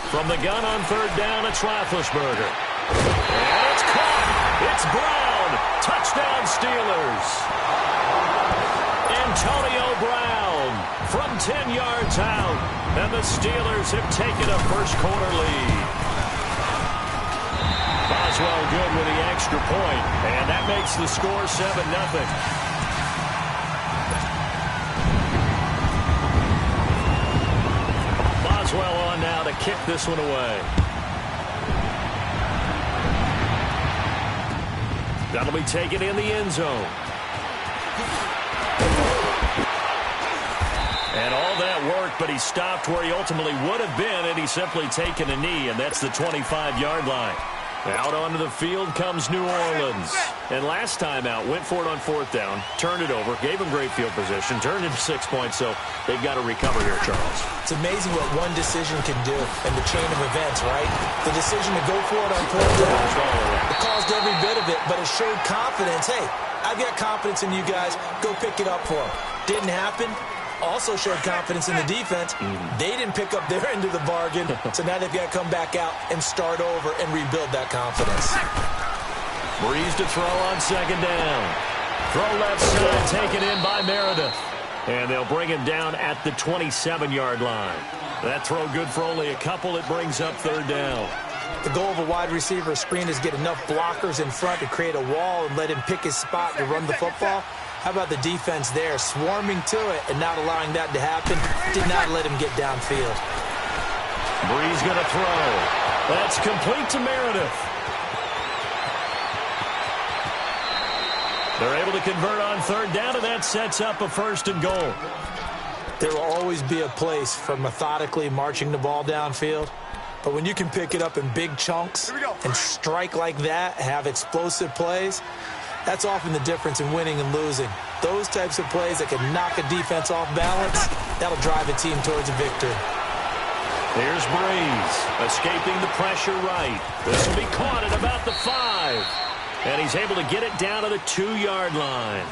B: From the gun on third down, it's Roethlisberger. And it's caught. It's Brown. Touchdown, Steelers. Antonio Brown from 10 yards out. And the Steelers have taken a first quarter lead. Boswell good with the extra point. And that makes the score 7-0. Boswell on now to kick this one away. That'll be taken in the end zone. And all that work, but he stopped where he ultimately would have been, and he's simply taken a knee, and that's the 25-yard line. Out onto the field comes New Orleans. And last time out, went for it on fourth down, turned it over, gave him great field position, turned into 6 points, so they've got to recover here, Charles.
C: It's amazing what one decision can do in the chain of events, right? The decision to go for it on fourth down, it caused every bit of it, but it showed confidence. Hey, I've got confidence in you guys. Go pick it up for them. Didn't happen. Also showed confidence in the defense. They didn't pick up their end of the bargain, so now they've got to come back out and start over and rebuild that confidence.
B: Breeze to throw on second down. Throw left side taken in by Meredith. And they'll bring him down at the 27-yard line. That throw good for only a couple. It brings up third down.
C: The goal of a wide receiver screen is get enough blockers in front to create a wall and let him pick his spot to run the football. How about the defense there, swarming to it and not allowing that to happen? Did not let him get downfield.
B: Breeze going to throw. That's complete to Meredith. They're able to convert on third down, and that sets up a first and goal.
C: There will always be a place for methodically marching the ball downfield. But when you can pick it up in big chunks and strike like that, have explosive plays, that's often the difference in winning and losing. Those types of plays that can knock a defense off balance, that'll drive a team towards a victory.
B: Here's Breeze, escaping the pressure right. This will be caught at about the 5. And he's able to get it down to the 2-yard line.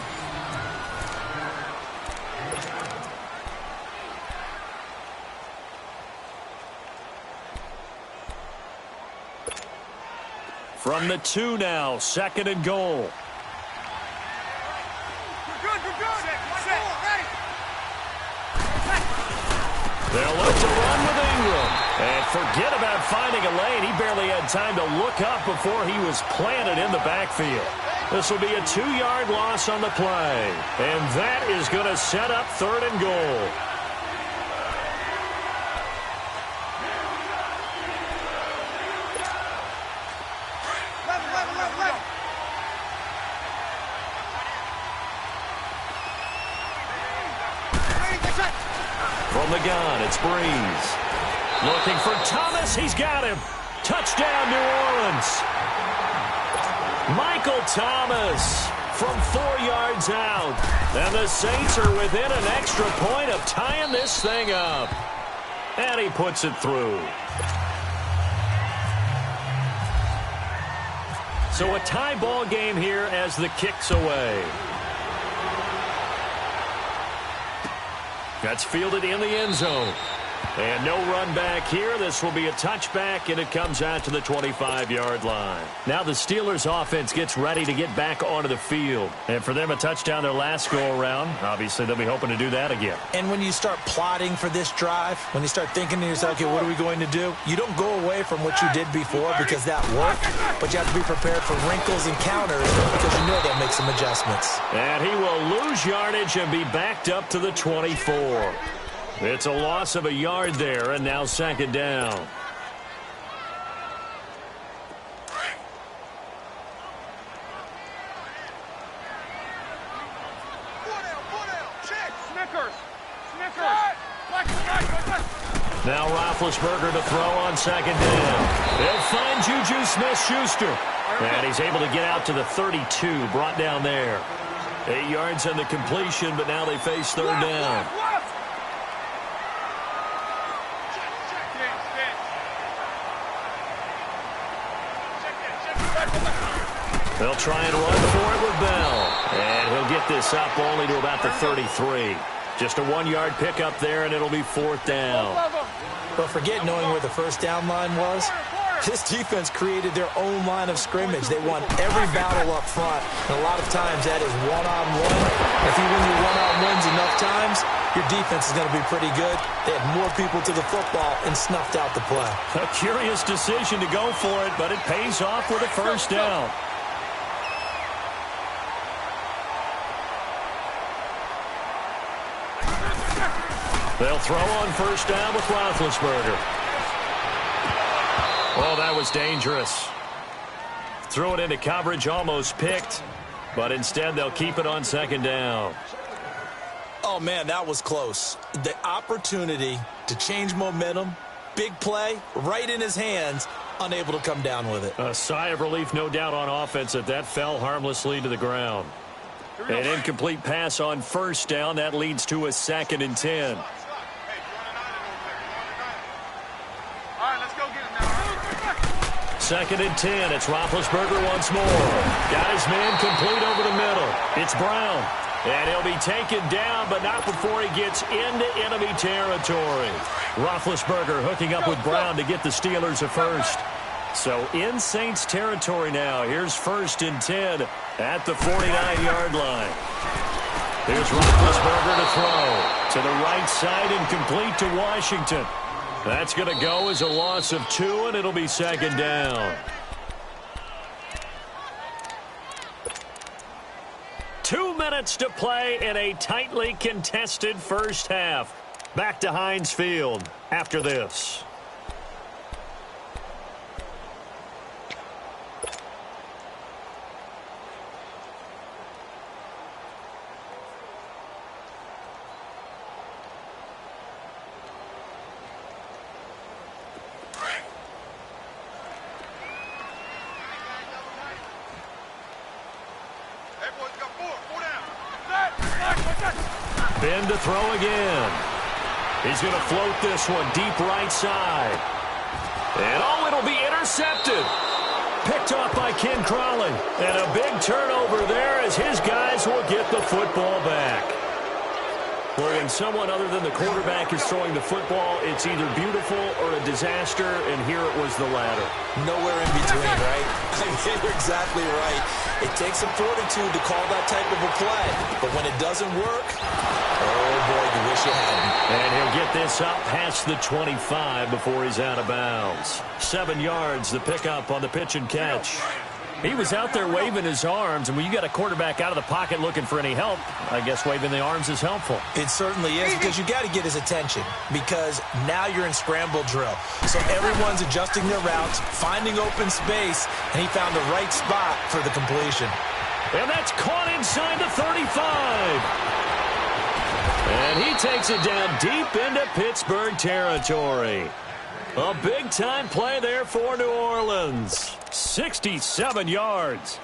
B: From the 2 now, second and goal. They'll look to run with Ingram. And forget about finding a lane. He barely had time to look up before he was planted in the backfield. This will be a 2-yard loss on the play. And that is going to set up third and goal. From the gun, it's Breeze. Looking for Thomas. He's got him. Touchdown, New Orleans. Michael Thomas from 4 yards out. And the Saints are within an extra point of tying this thing up. And he puts it through. So a tie ball game here as the kick's away. That's fielded in the end zone. And no run back here. This will be a touchback, and it comes out to the 25-yard line. Now the Steelers offense gets ready to get back onto the field. And for them, a touchdown their last go-around. Obviously, they'll be hoping to do that again.
C: And when you start plotting for this drive, when you start thinking to yourself, okay, what are we going to do? You don't go away from what you did before because that worked, but you have to be prepared for wrinkles and counters because you know they'll make some adjustments.
B: And he will lose yardage and be backed up to the 24. It's a loss of a yard there, and now second down. Now Roethlisberger to throw on second down. They'll find Juju Smith-Schuster. And he's able to get out to the 32, brought down there. 8 yards on the completion, but now they face third down. They'll try and run for it with Bell. And he'll get this up only to about the 33. Just a 1-yard pickup there, and it'll be 4th down.
C: But forget knowing where the first down line was. This defense created their own line of scrimmage. They won every battle up front, and a lot of times that is one-on-one. If you win your one-on-ones enough times, your defense is going to be pretty good. They had more people to the football and snuffed out the play.
B: A curious decision to go for it, but it pays off with a first down. They'll throw on first down with Roethlisberger. Oh, that was dangerous. Threw it into coverage, almost picked, but instead they'll keep it on 2nd down.
C: Oh, man, that was close. The opportunity to change momentum, big play, right in his hands, unable to come down with it.
B: A sigh of relief, no doubt, on offense that fell harmlessly to the ground. An incomplete pass on first down. That leads to a 2nd and 10.
D: All right, let's go get him now.
B: 2nd and 10. It's Roethlisberger once more. Got his man complete over the middle. It's Brown. And he'll be taken down, but not before he gets into enemy territory. Roethlisberger hooking up with Brown to get the Steelers a first. So in Saints territory now. Here's 1st and 10 at the 49-yard line. Here's Roethlisberger to throw. To the right side and complete to Washington. That's going to go as a loss of 2, and it'll be 2nd down. 2 minutes to play in a tightly contested first half. Back to Heinz Field after this. Ben to throw again. He's going to float this one deep right side. And oh, it'll be intercepted. Picked off by Ken Crawley. And a big turnover there as his guys will get the football back. Well, when someone other than the quarterback is throwing the football, it's either beautiful or a disaster, and here it was the latter.
C: Nowhere in between, right? I mean, you're exactly right. It takes some fortitude to call that type of a play. But when it doesn't work, oh, boy, you wish you hadn't.
B: And he'll get this up past the 25 before he's out of bounds. 7 yards, the pickup on the pitch and catch. He was out there waving his arms, and when you got a quarterback out of the pocket looking for any help, I guess waving the arms is helpful.
C: It certainly is, because you got to get his attention, because now you're in scramble drill. So everyone's adjusting their routes, finding open space, and he found the right spot for the completion.
B: And that's caught inside the 35. And he takes it down deep into Pittsburgh territory. A big-time play there for New Orleans. 67 yards.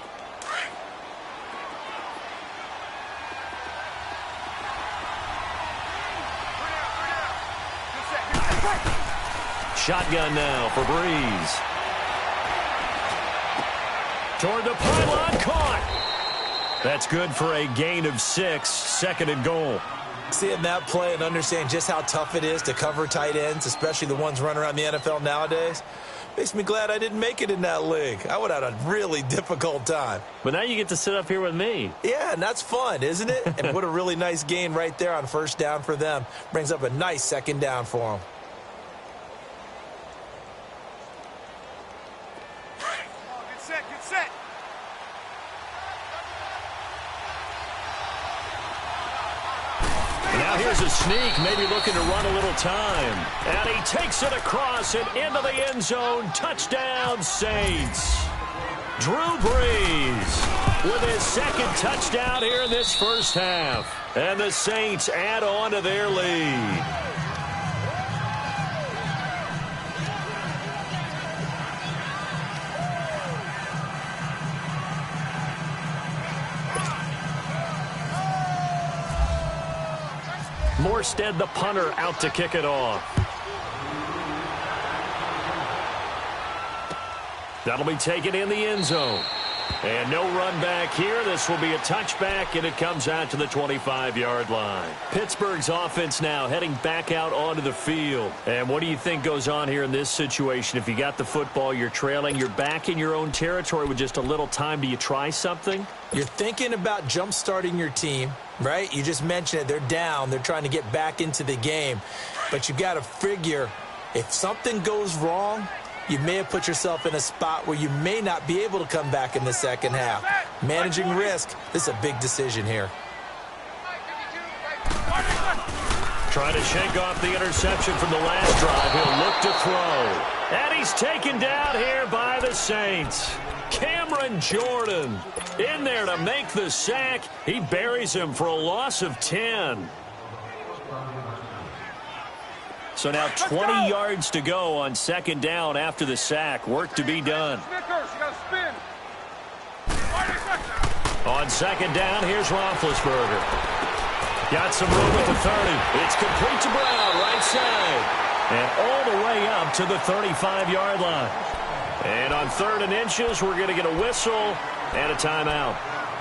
B: Shotgun now for Breeze. Toward the pylon, caught. That's good for a gain of 6, 2nd and goal.
C: Seeing that play and understand just how tough it is to cover tight ends, especially the ones running around the NFL nowadays, makes me glad I didn't make it in that league. I would have had a really difficult time.
B: But now you get to sit up here with me.
C: Yeah, and that's fun, isn't it? And what a really nice gain right there on first down for them. Brings up a nice 2nd down for them.
D: Get set, get set.
B: Now here's a sneak, maybe looking to run a little time. And he takes it across and into the end zone. Touchdown, Saints. Drew Brees with his 2nd touchdown here in this first half. And the Saints add on to their lead. Morstead, the punter, out to kick it off. That'll be taken in the end zone. And no run back here. This will be a touchback, and it comes out to the 25-yard line. Pittsburgh's offense now heading back out onto the field. And what do you think goes on here in this situation? If you got the football, you're trailing, you're back in your own territory with just a little time. Do you try something?
C: You're thinking about jump-starting your team, right? You just mentioned it. They're down. They're trying to get back into the game. But you got to figure if something goes wrong, you may have put yourself in a spot where you may not be able to come back in the second half. Managing risk, this is a big decision here.
B: Trying to shake off the interception from the last drive. He'll look to throw. And he's taken down here by the Saints. Cameron Jordan in there to make the sack. He buries him for a loss of 10. So now 20 yards to go on second down after the sack. Work to be done. On second down, here's Roethlisberger. Got some room at the 30. It's complete to Brown, right side. And all the way up to the 35-yard line. And on 3rd and inches, we're going to get a whistle and a timeout,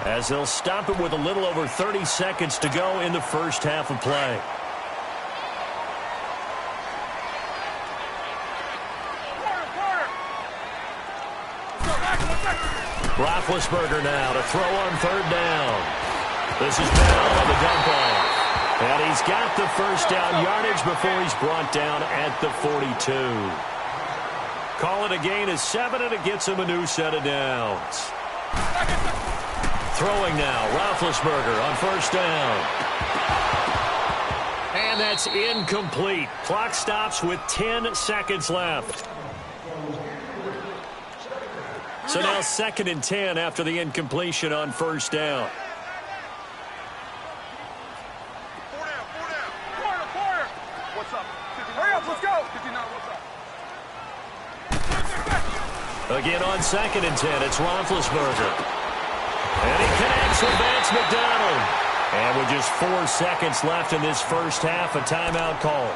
B: as they'll stop it with a little over 30 seconds to go in the first half of play. Roethlisberger now to throw on 3rd down. This is Bell on the dump off. And he's got the first down yardage before he's brought down at the 42. Call it a gain of 7, and it gets him a new set of downs. Throwing now, Roethlisberger on 1st down. And that's incomplete. Clock stops with 10 seconds left. So now 2nd and 10 after the incompletion on 1st down.
D: Quarter. What's up? Hurry up, let's go. 59, what's up?
B: Again on 2nd and 10, it's Roethlisberger. And he connects with Vance McDonald. And with just 4 seconds left in this first half, a timeout call.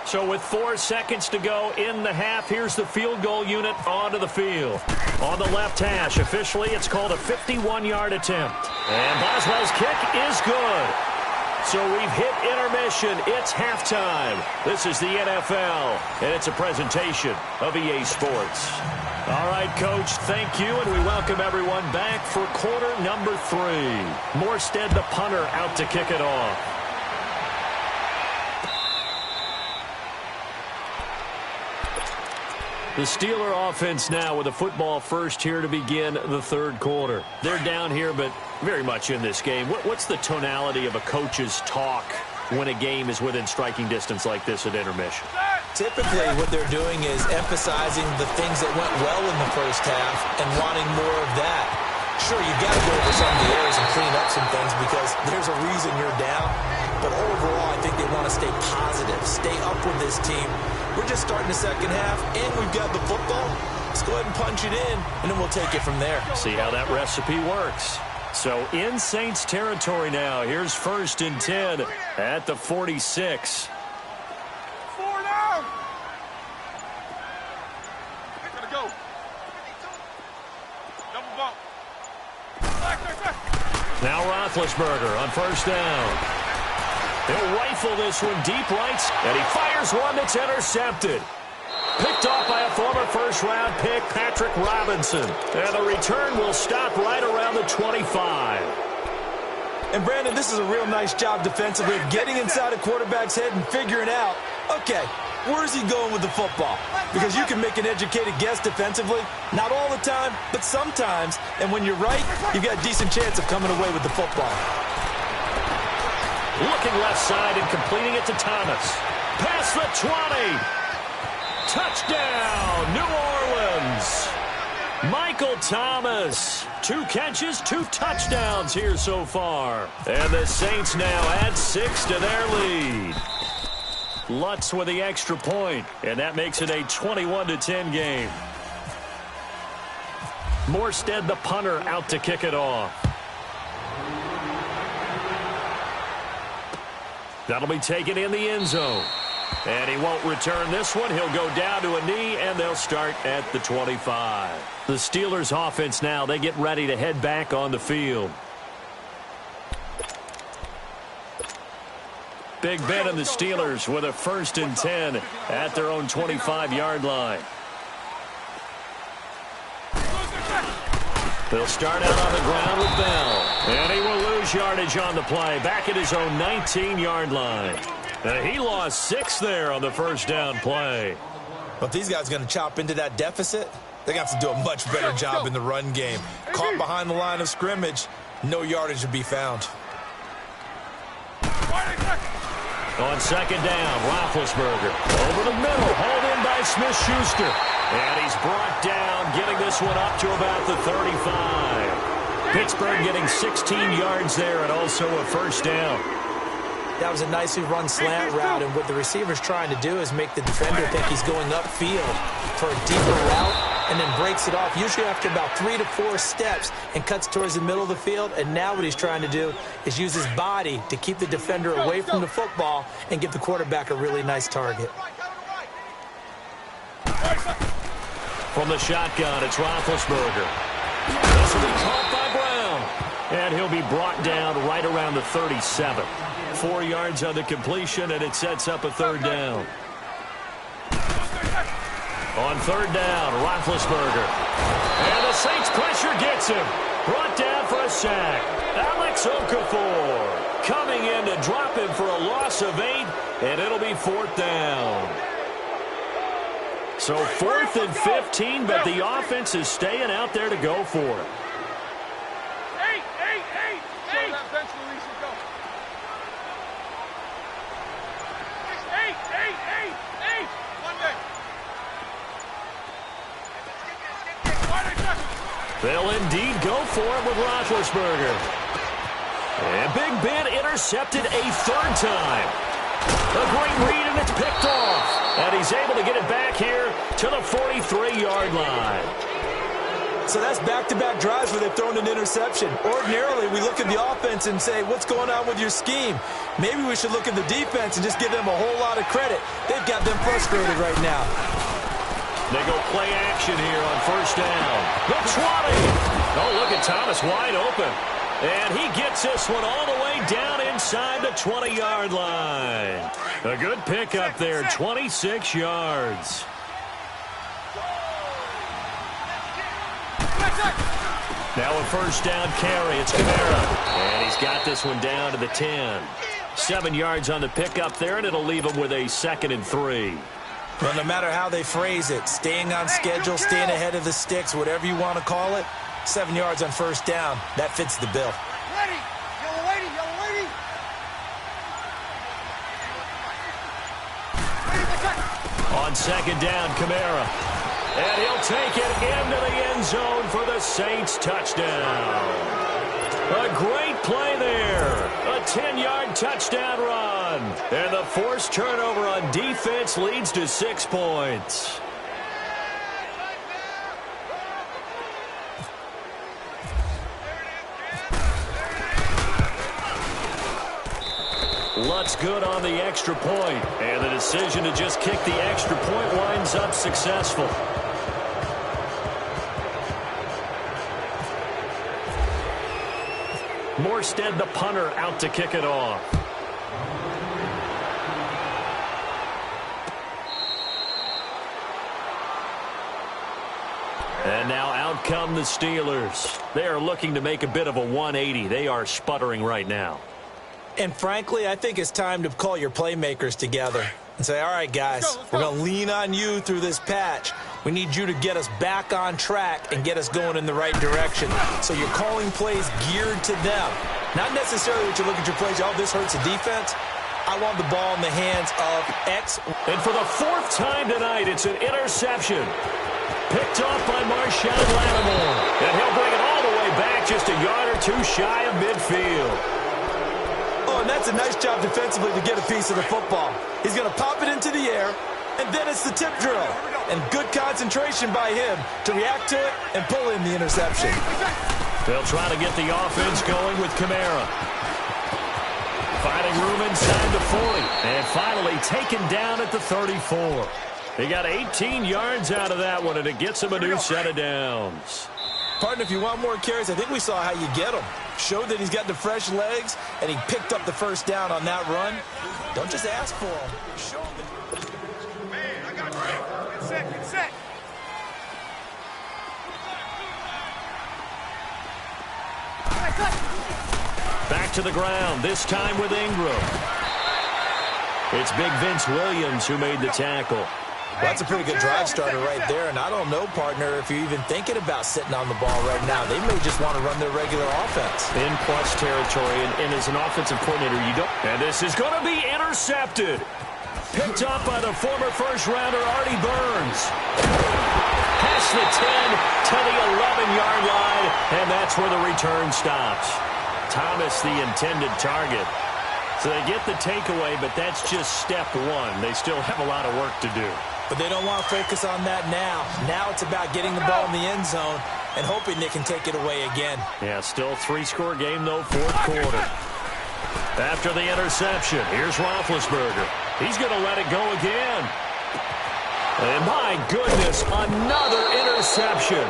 B: So with 4 seconds to go in the half, here's the field goal unit onto the field. On the left hash, officially it's called a 51-yard attempt. And Boswell's kick is good. So we've hit intermission. It's halftime. This is the NFL, and it's a presentation of EA Sports. All right, Coach, thank you, and we welcome everyone back for quarter number 3. Morstead, the punter, out to kick it off. The Steeler offense now with a football first here to begin the 3rd quarter. They're down here, but very much in this game. What's the tonality of a coach's talk when a game is within striking distance like this at intermission?
C: Typically, what they're doing is emphasizing the things that went well in the first half and wanting more of that. Sure, you've got to go over some of the errors and clean up some things because there's a reason you're down. But overall, I think they want to stay positive, stay up with this team. We're just starting the second half, and we've got the football. Let's go ahead and punch it in, and then we'll take it from there.
B: See how that recipe works. So in Saints territory now. Here's 1st and 10 at the 46.
D: 4 down. Gotta go. Double bump.
B: Now Roethlisberger on 1st down. He'll rifle this one deep right, and he fires one that's intercepted. Picked off by a former first-round pick, Patrick Robinson. And the return will stop right around the 25.
C: And, Brandon, this is a real nice job defensively of getting inside a quarterback's head and figuring out, okay, where's he going with the football? Because you can make an educated guess defensively, not all the time, but sometimes. And when you're right, you've got a decent chance of coming away with the football.
B: Looking left side and completing it to Thomas. Past the 20. Touchdown, New Orleans. Michael Thomas. 2 catches, 2 touchdowns here so far. And the Saints now add 6 to their lead. Lutz with the extra point, and that makes it a 21-10 game. Morstead, the punter, out to kick it off. That'll be taken in the end zone. And he won't return this one. He'll go down to a knee, and they'll start at the 25. The Steelers offense now, they get ready to head back on the field. Big Ben and the Steelers with a 1st and 10 at their own 25-yard line. They'll start out on the ground with Bell. And he will lose yardage on the play. Back at his own 19-yard line. He lost 6 there on the first down play.
C: But these guys are going to chop into that deficit. They're going to have to do a much better job in the run game. Caught behind the line of scrimmage, no yardage to be found.
B: On 2nd down, Roethlisberger over the middle, hauled in by Smith-Schuster. And he's brought down, getting this one up to about the 35. Pittsburgh getting 16 yards there and also a 1st down.
C: That was a nicely run slant route, and what the receiver's trying to do is make the defender think he's going upfield for a deeper route and then breaks it off, usually after about 3 to 4 steps, and cuts towards the middle of the field. And now what he's trying to do is use his body to keep the defender away from the football and give the quarterback a really nice target.
B: From the shotgun, it's Roethlisberger. This will be caught by Brown. And he'll be brought down right around the 37. 4 yards on the completion, and it sets up a 3rd down. On 3rd down, Roethlisberger. And the Saints pressure gets him. Brought down for a sack. Alex Okafor coming in to drop him for a loss of 8, and it'll be 4th down. So 4th and 15, but the offense is staying out there to go for it. They'll indeed go for it with Roethlisberger. And Big Ben intercepted a 3rd time. A great read, and it's picked off. And he's able to get it back here to the 43-yard line.
C: So that's back-to-back drives where they've thrown an interception. Ordinarily, we look at the offense and say, what's going on with your scheme? Maybe we should look at the defense and just give them a whole lot of credit. They've got them frustrated right now.
B: They go play action here on 1st down. The 20. Oh, look at Thomas wide open. And he gets this one all the way down inside the 20-yard line. A good pickup there, 26 yards. Now a 1st down carry. It's Kamara. And he's got this one down to the 10. 7 yards on the pickup there, and it'll leave him with a 2nd and 3.
C: Well, no matter how they phrase it, staying on schedule, staying ahead of the sticks, whatever you want to call it, 7 yards on 1st down, that fits the bill.
D: Ready, yellow lady, yellow lady.
B: On 2nd down, Kamara. And he'll take it into the end zone for the Saints touchdown. A great play there. A 10-yard touchdown run. And the forced turnover on defense leads to 6 points. Lutz good on the extra point. And the decision to just kick the extra point winds up successful. Morstead, the punter, out to kick it off. And now out come the Steelers. They are looking to make a bit of a 180. They are sputtering right now.
C: And frankly, I think it's time to call your playmakers together and say, all right, guys, we're going to lean on you through this patch. We need you to get us back on track and get us going in the right direction. So you're calling plays geared to them. Not necessarily that you look at your plays, oh, this hurts the defense. I want the ball in the hands of X.
B: And for the 4th time tonight, it's an interception. Picked off by Marshawn Lattimore. And he'll bring it all the way back just a yard or 2 shy of midfield.
C: Oh, and that's a nice job defensively to get a piece of the football. He's going to pop it into the air, and then it's the tip drill. And good concentration by him to react to it and pull in the interception.
B: They'll try to get the offense going with Kamara. Finding room inside the 40. And finally taken down at the 34. He got 18 yards out of that one, and it gets him a new set of downs.
C: Partner, if you want more carries, I think we saw how you get them. Showed that he's got the fresh legs, and he picked up the first down on that run. Don't just ask for him. Show him.
D: Man, I got you. Get set, get set.
B: Back to the ground, this time with Ingram. It's Big Vince Williams who made the tackle.
C: Well, that's a pretty good drive starter right there, and I don't know, partner, if you're even thinking about sitting on the ball right now. They may just want to run their regular offense.
B: In plus territory, and as an offensive coordinator, you don't. And this is going to be intercepted. Picked up by the former first-rounder, Artie Burns. Past the 10 to the 11-yard line, and that's where the return stops. Thomas, the intended target. So they get the takeaway, but that's just step one. They still have a lot of work to do.
C: But they don't want to focus on that now. Now it's about getting the ball in the end zone and hoping they can take it away again.
B: Yeah, still three-score game, though, fourth quarter. After the interception, here's Roethlisberger. He's going to let it go again. And my goodness, another interception.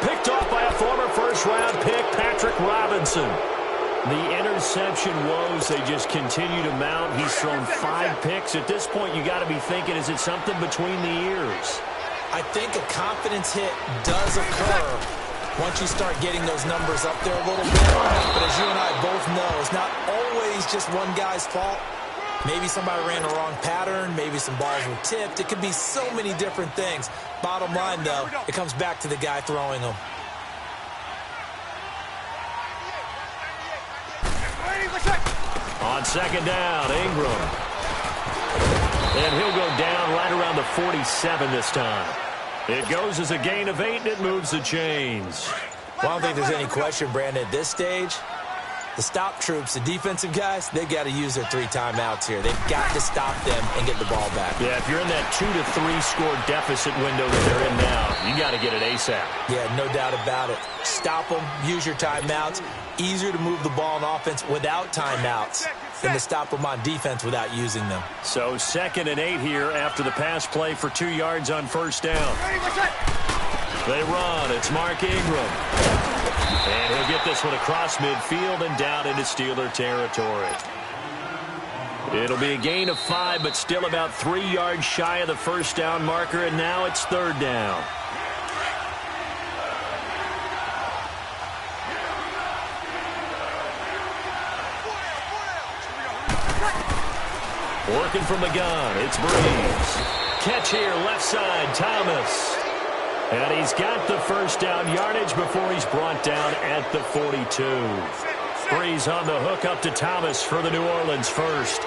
B: Picked off by a former first-round pick, Patrick Robinson. The interception woes, they just continue to mount. He's thrown 5 picks. At this point, you got to be thinking, is it something between the ears?
C: I think a confidence hit does occur once you start getting those numbers up there a little bit. But as you and I both know, it's not always just one guy's fault. Maybe somebody ran the wrong pattern. Maybe some balls were tipped. It could be so many different things. Bottom line, though, it comes back to the guy throwing them.
B: On second down, Ingram. And he'll go down right around the 47 this time. It goes as a gain of 8, and it moves the chains.
C: Well, I don't think there's any question, Brandon, at this stage, the stop troops, the defensive guys, they've got to use their 3 timeouts here. They've got to stop them and get the ball back.
B: Yeah, if you're in that 2 to 3 score deficit window that they're in now, you got to get it ASAP.
C: Yeah, no doubt about it. Stop them, use your timeouts. Easier to move the ball on offense without timeouts than to stop them on defense without using them.
B: So 2nd and 8 here after the pass play for 2 yards on first down. They run. It's Mark Ingram. And he'll get this one across midfield and down into Steeler territory. It'll be a gain of 5, but still about 3 yards shy of the first down marker, and now it's 3rd down. Working from the gun, it's Breeze. Catch here, left side, Thomas. And he's got the first down yardage before he's brought down at the 42. Breeze on the hook up to Thomas for the New Orleans first.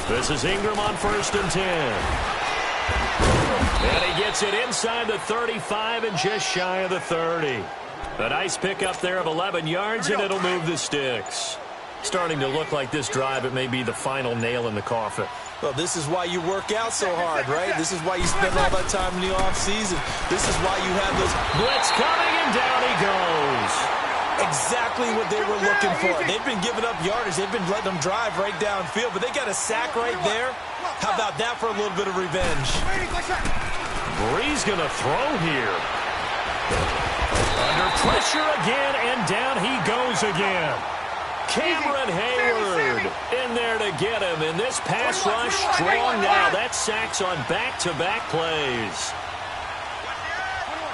B: This is Ingram on 1st and 10. And he gets it inside the 35 and just shy of the 30. A nice pickup there of 11 yards, and it'll move the sticks. Starting to look like this drive, it may be the final nail in the coffin.
C: Well, this is why you work out so hard, right? This is why you spend all that time in the offseason. This is why you have those
B: blitz coming, and down he goes.
C: Exactly what they were looking for. They've been giving up yardage. They've been letting them drive right downfield, but they got a sack right there. How about that for a little bit of revenge?
B: Breeze going to throw here. Under pressure again, and down he goes again. Cameron Hayward in there to get him, and this pass rush strong now. That's sacks on back-to-back plays.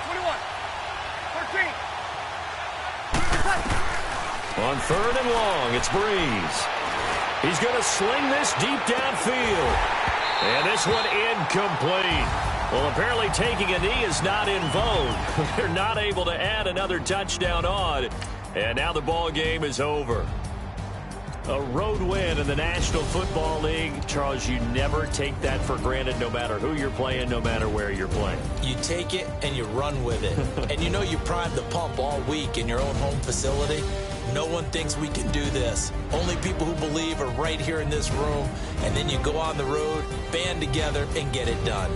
D: 21, 13.
B: On 3rd and long, it's Breeze. He's going to sling this deep downfield. And this one incomplete. Well, apparently taking a knee is not in vogue. They're not able to add another touchdown on. And now the ball game is over. A road win in the National Football League. Charles, you never take that for granted no matter who you're playing, no matter where you're playing.
C: You take it and you run with it. And you know you primed the pump all week in your own home facility. No one thinks we can do this. Only people who believe are right here in this room. And then you go on the road, band together, and get it done.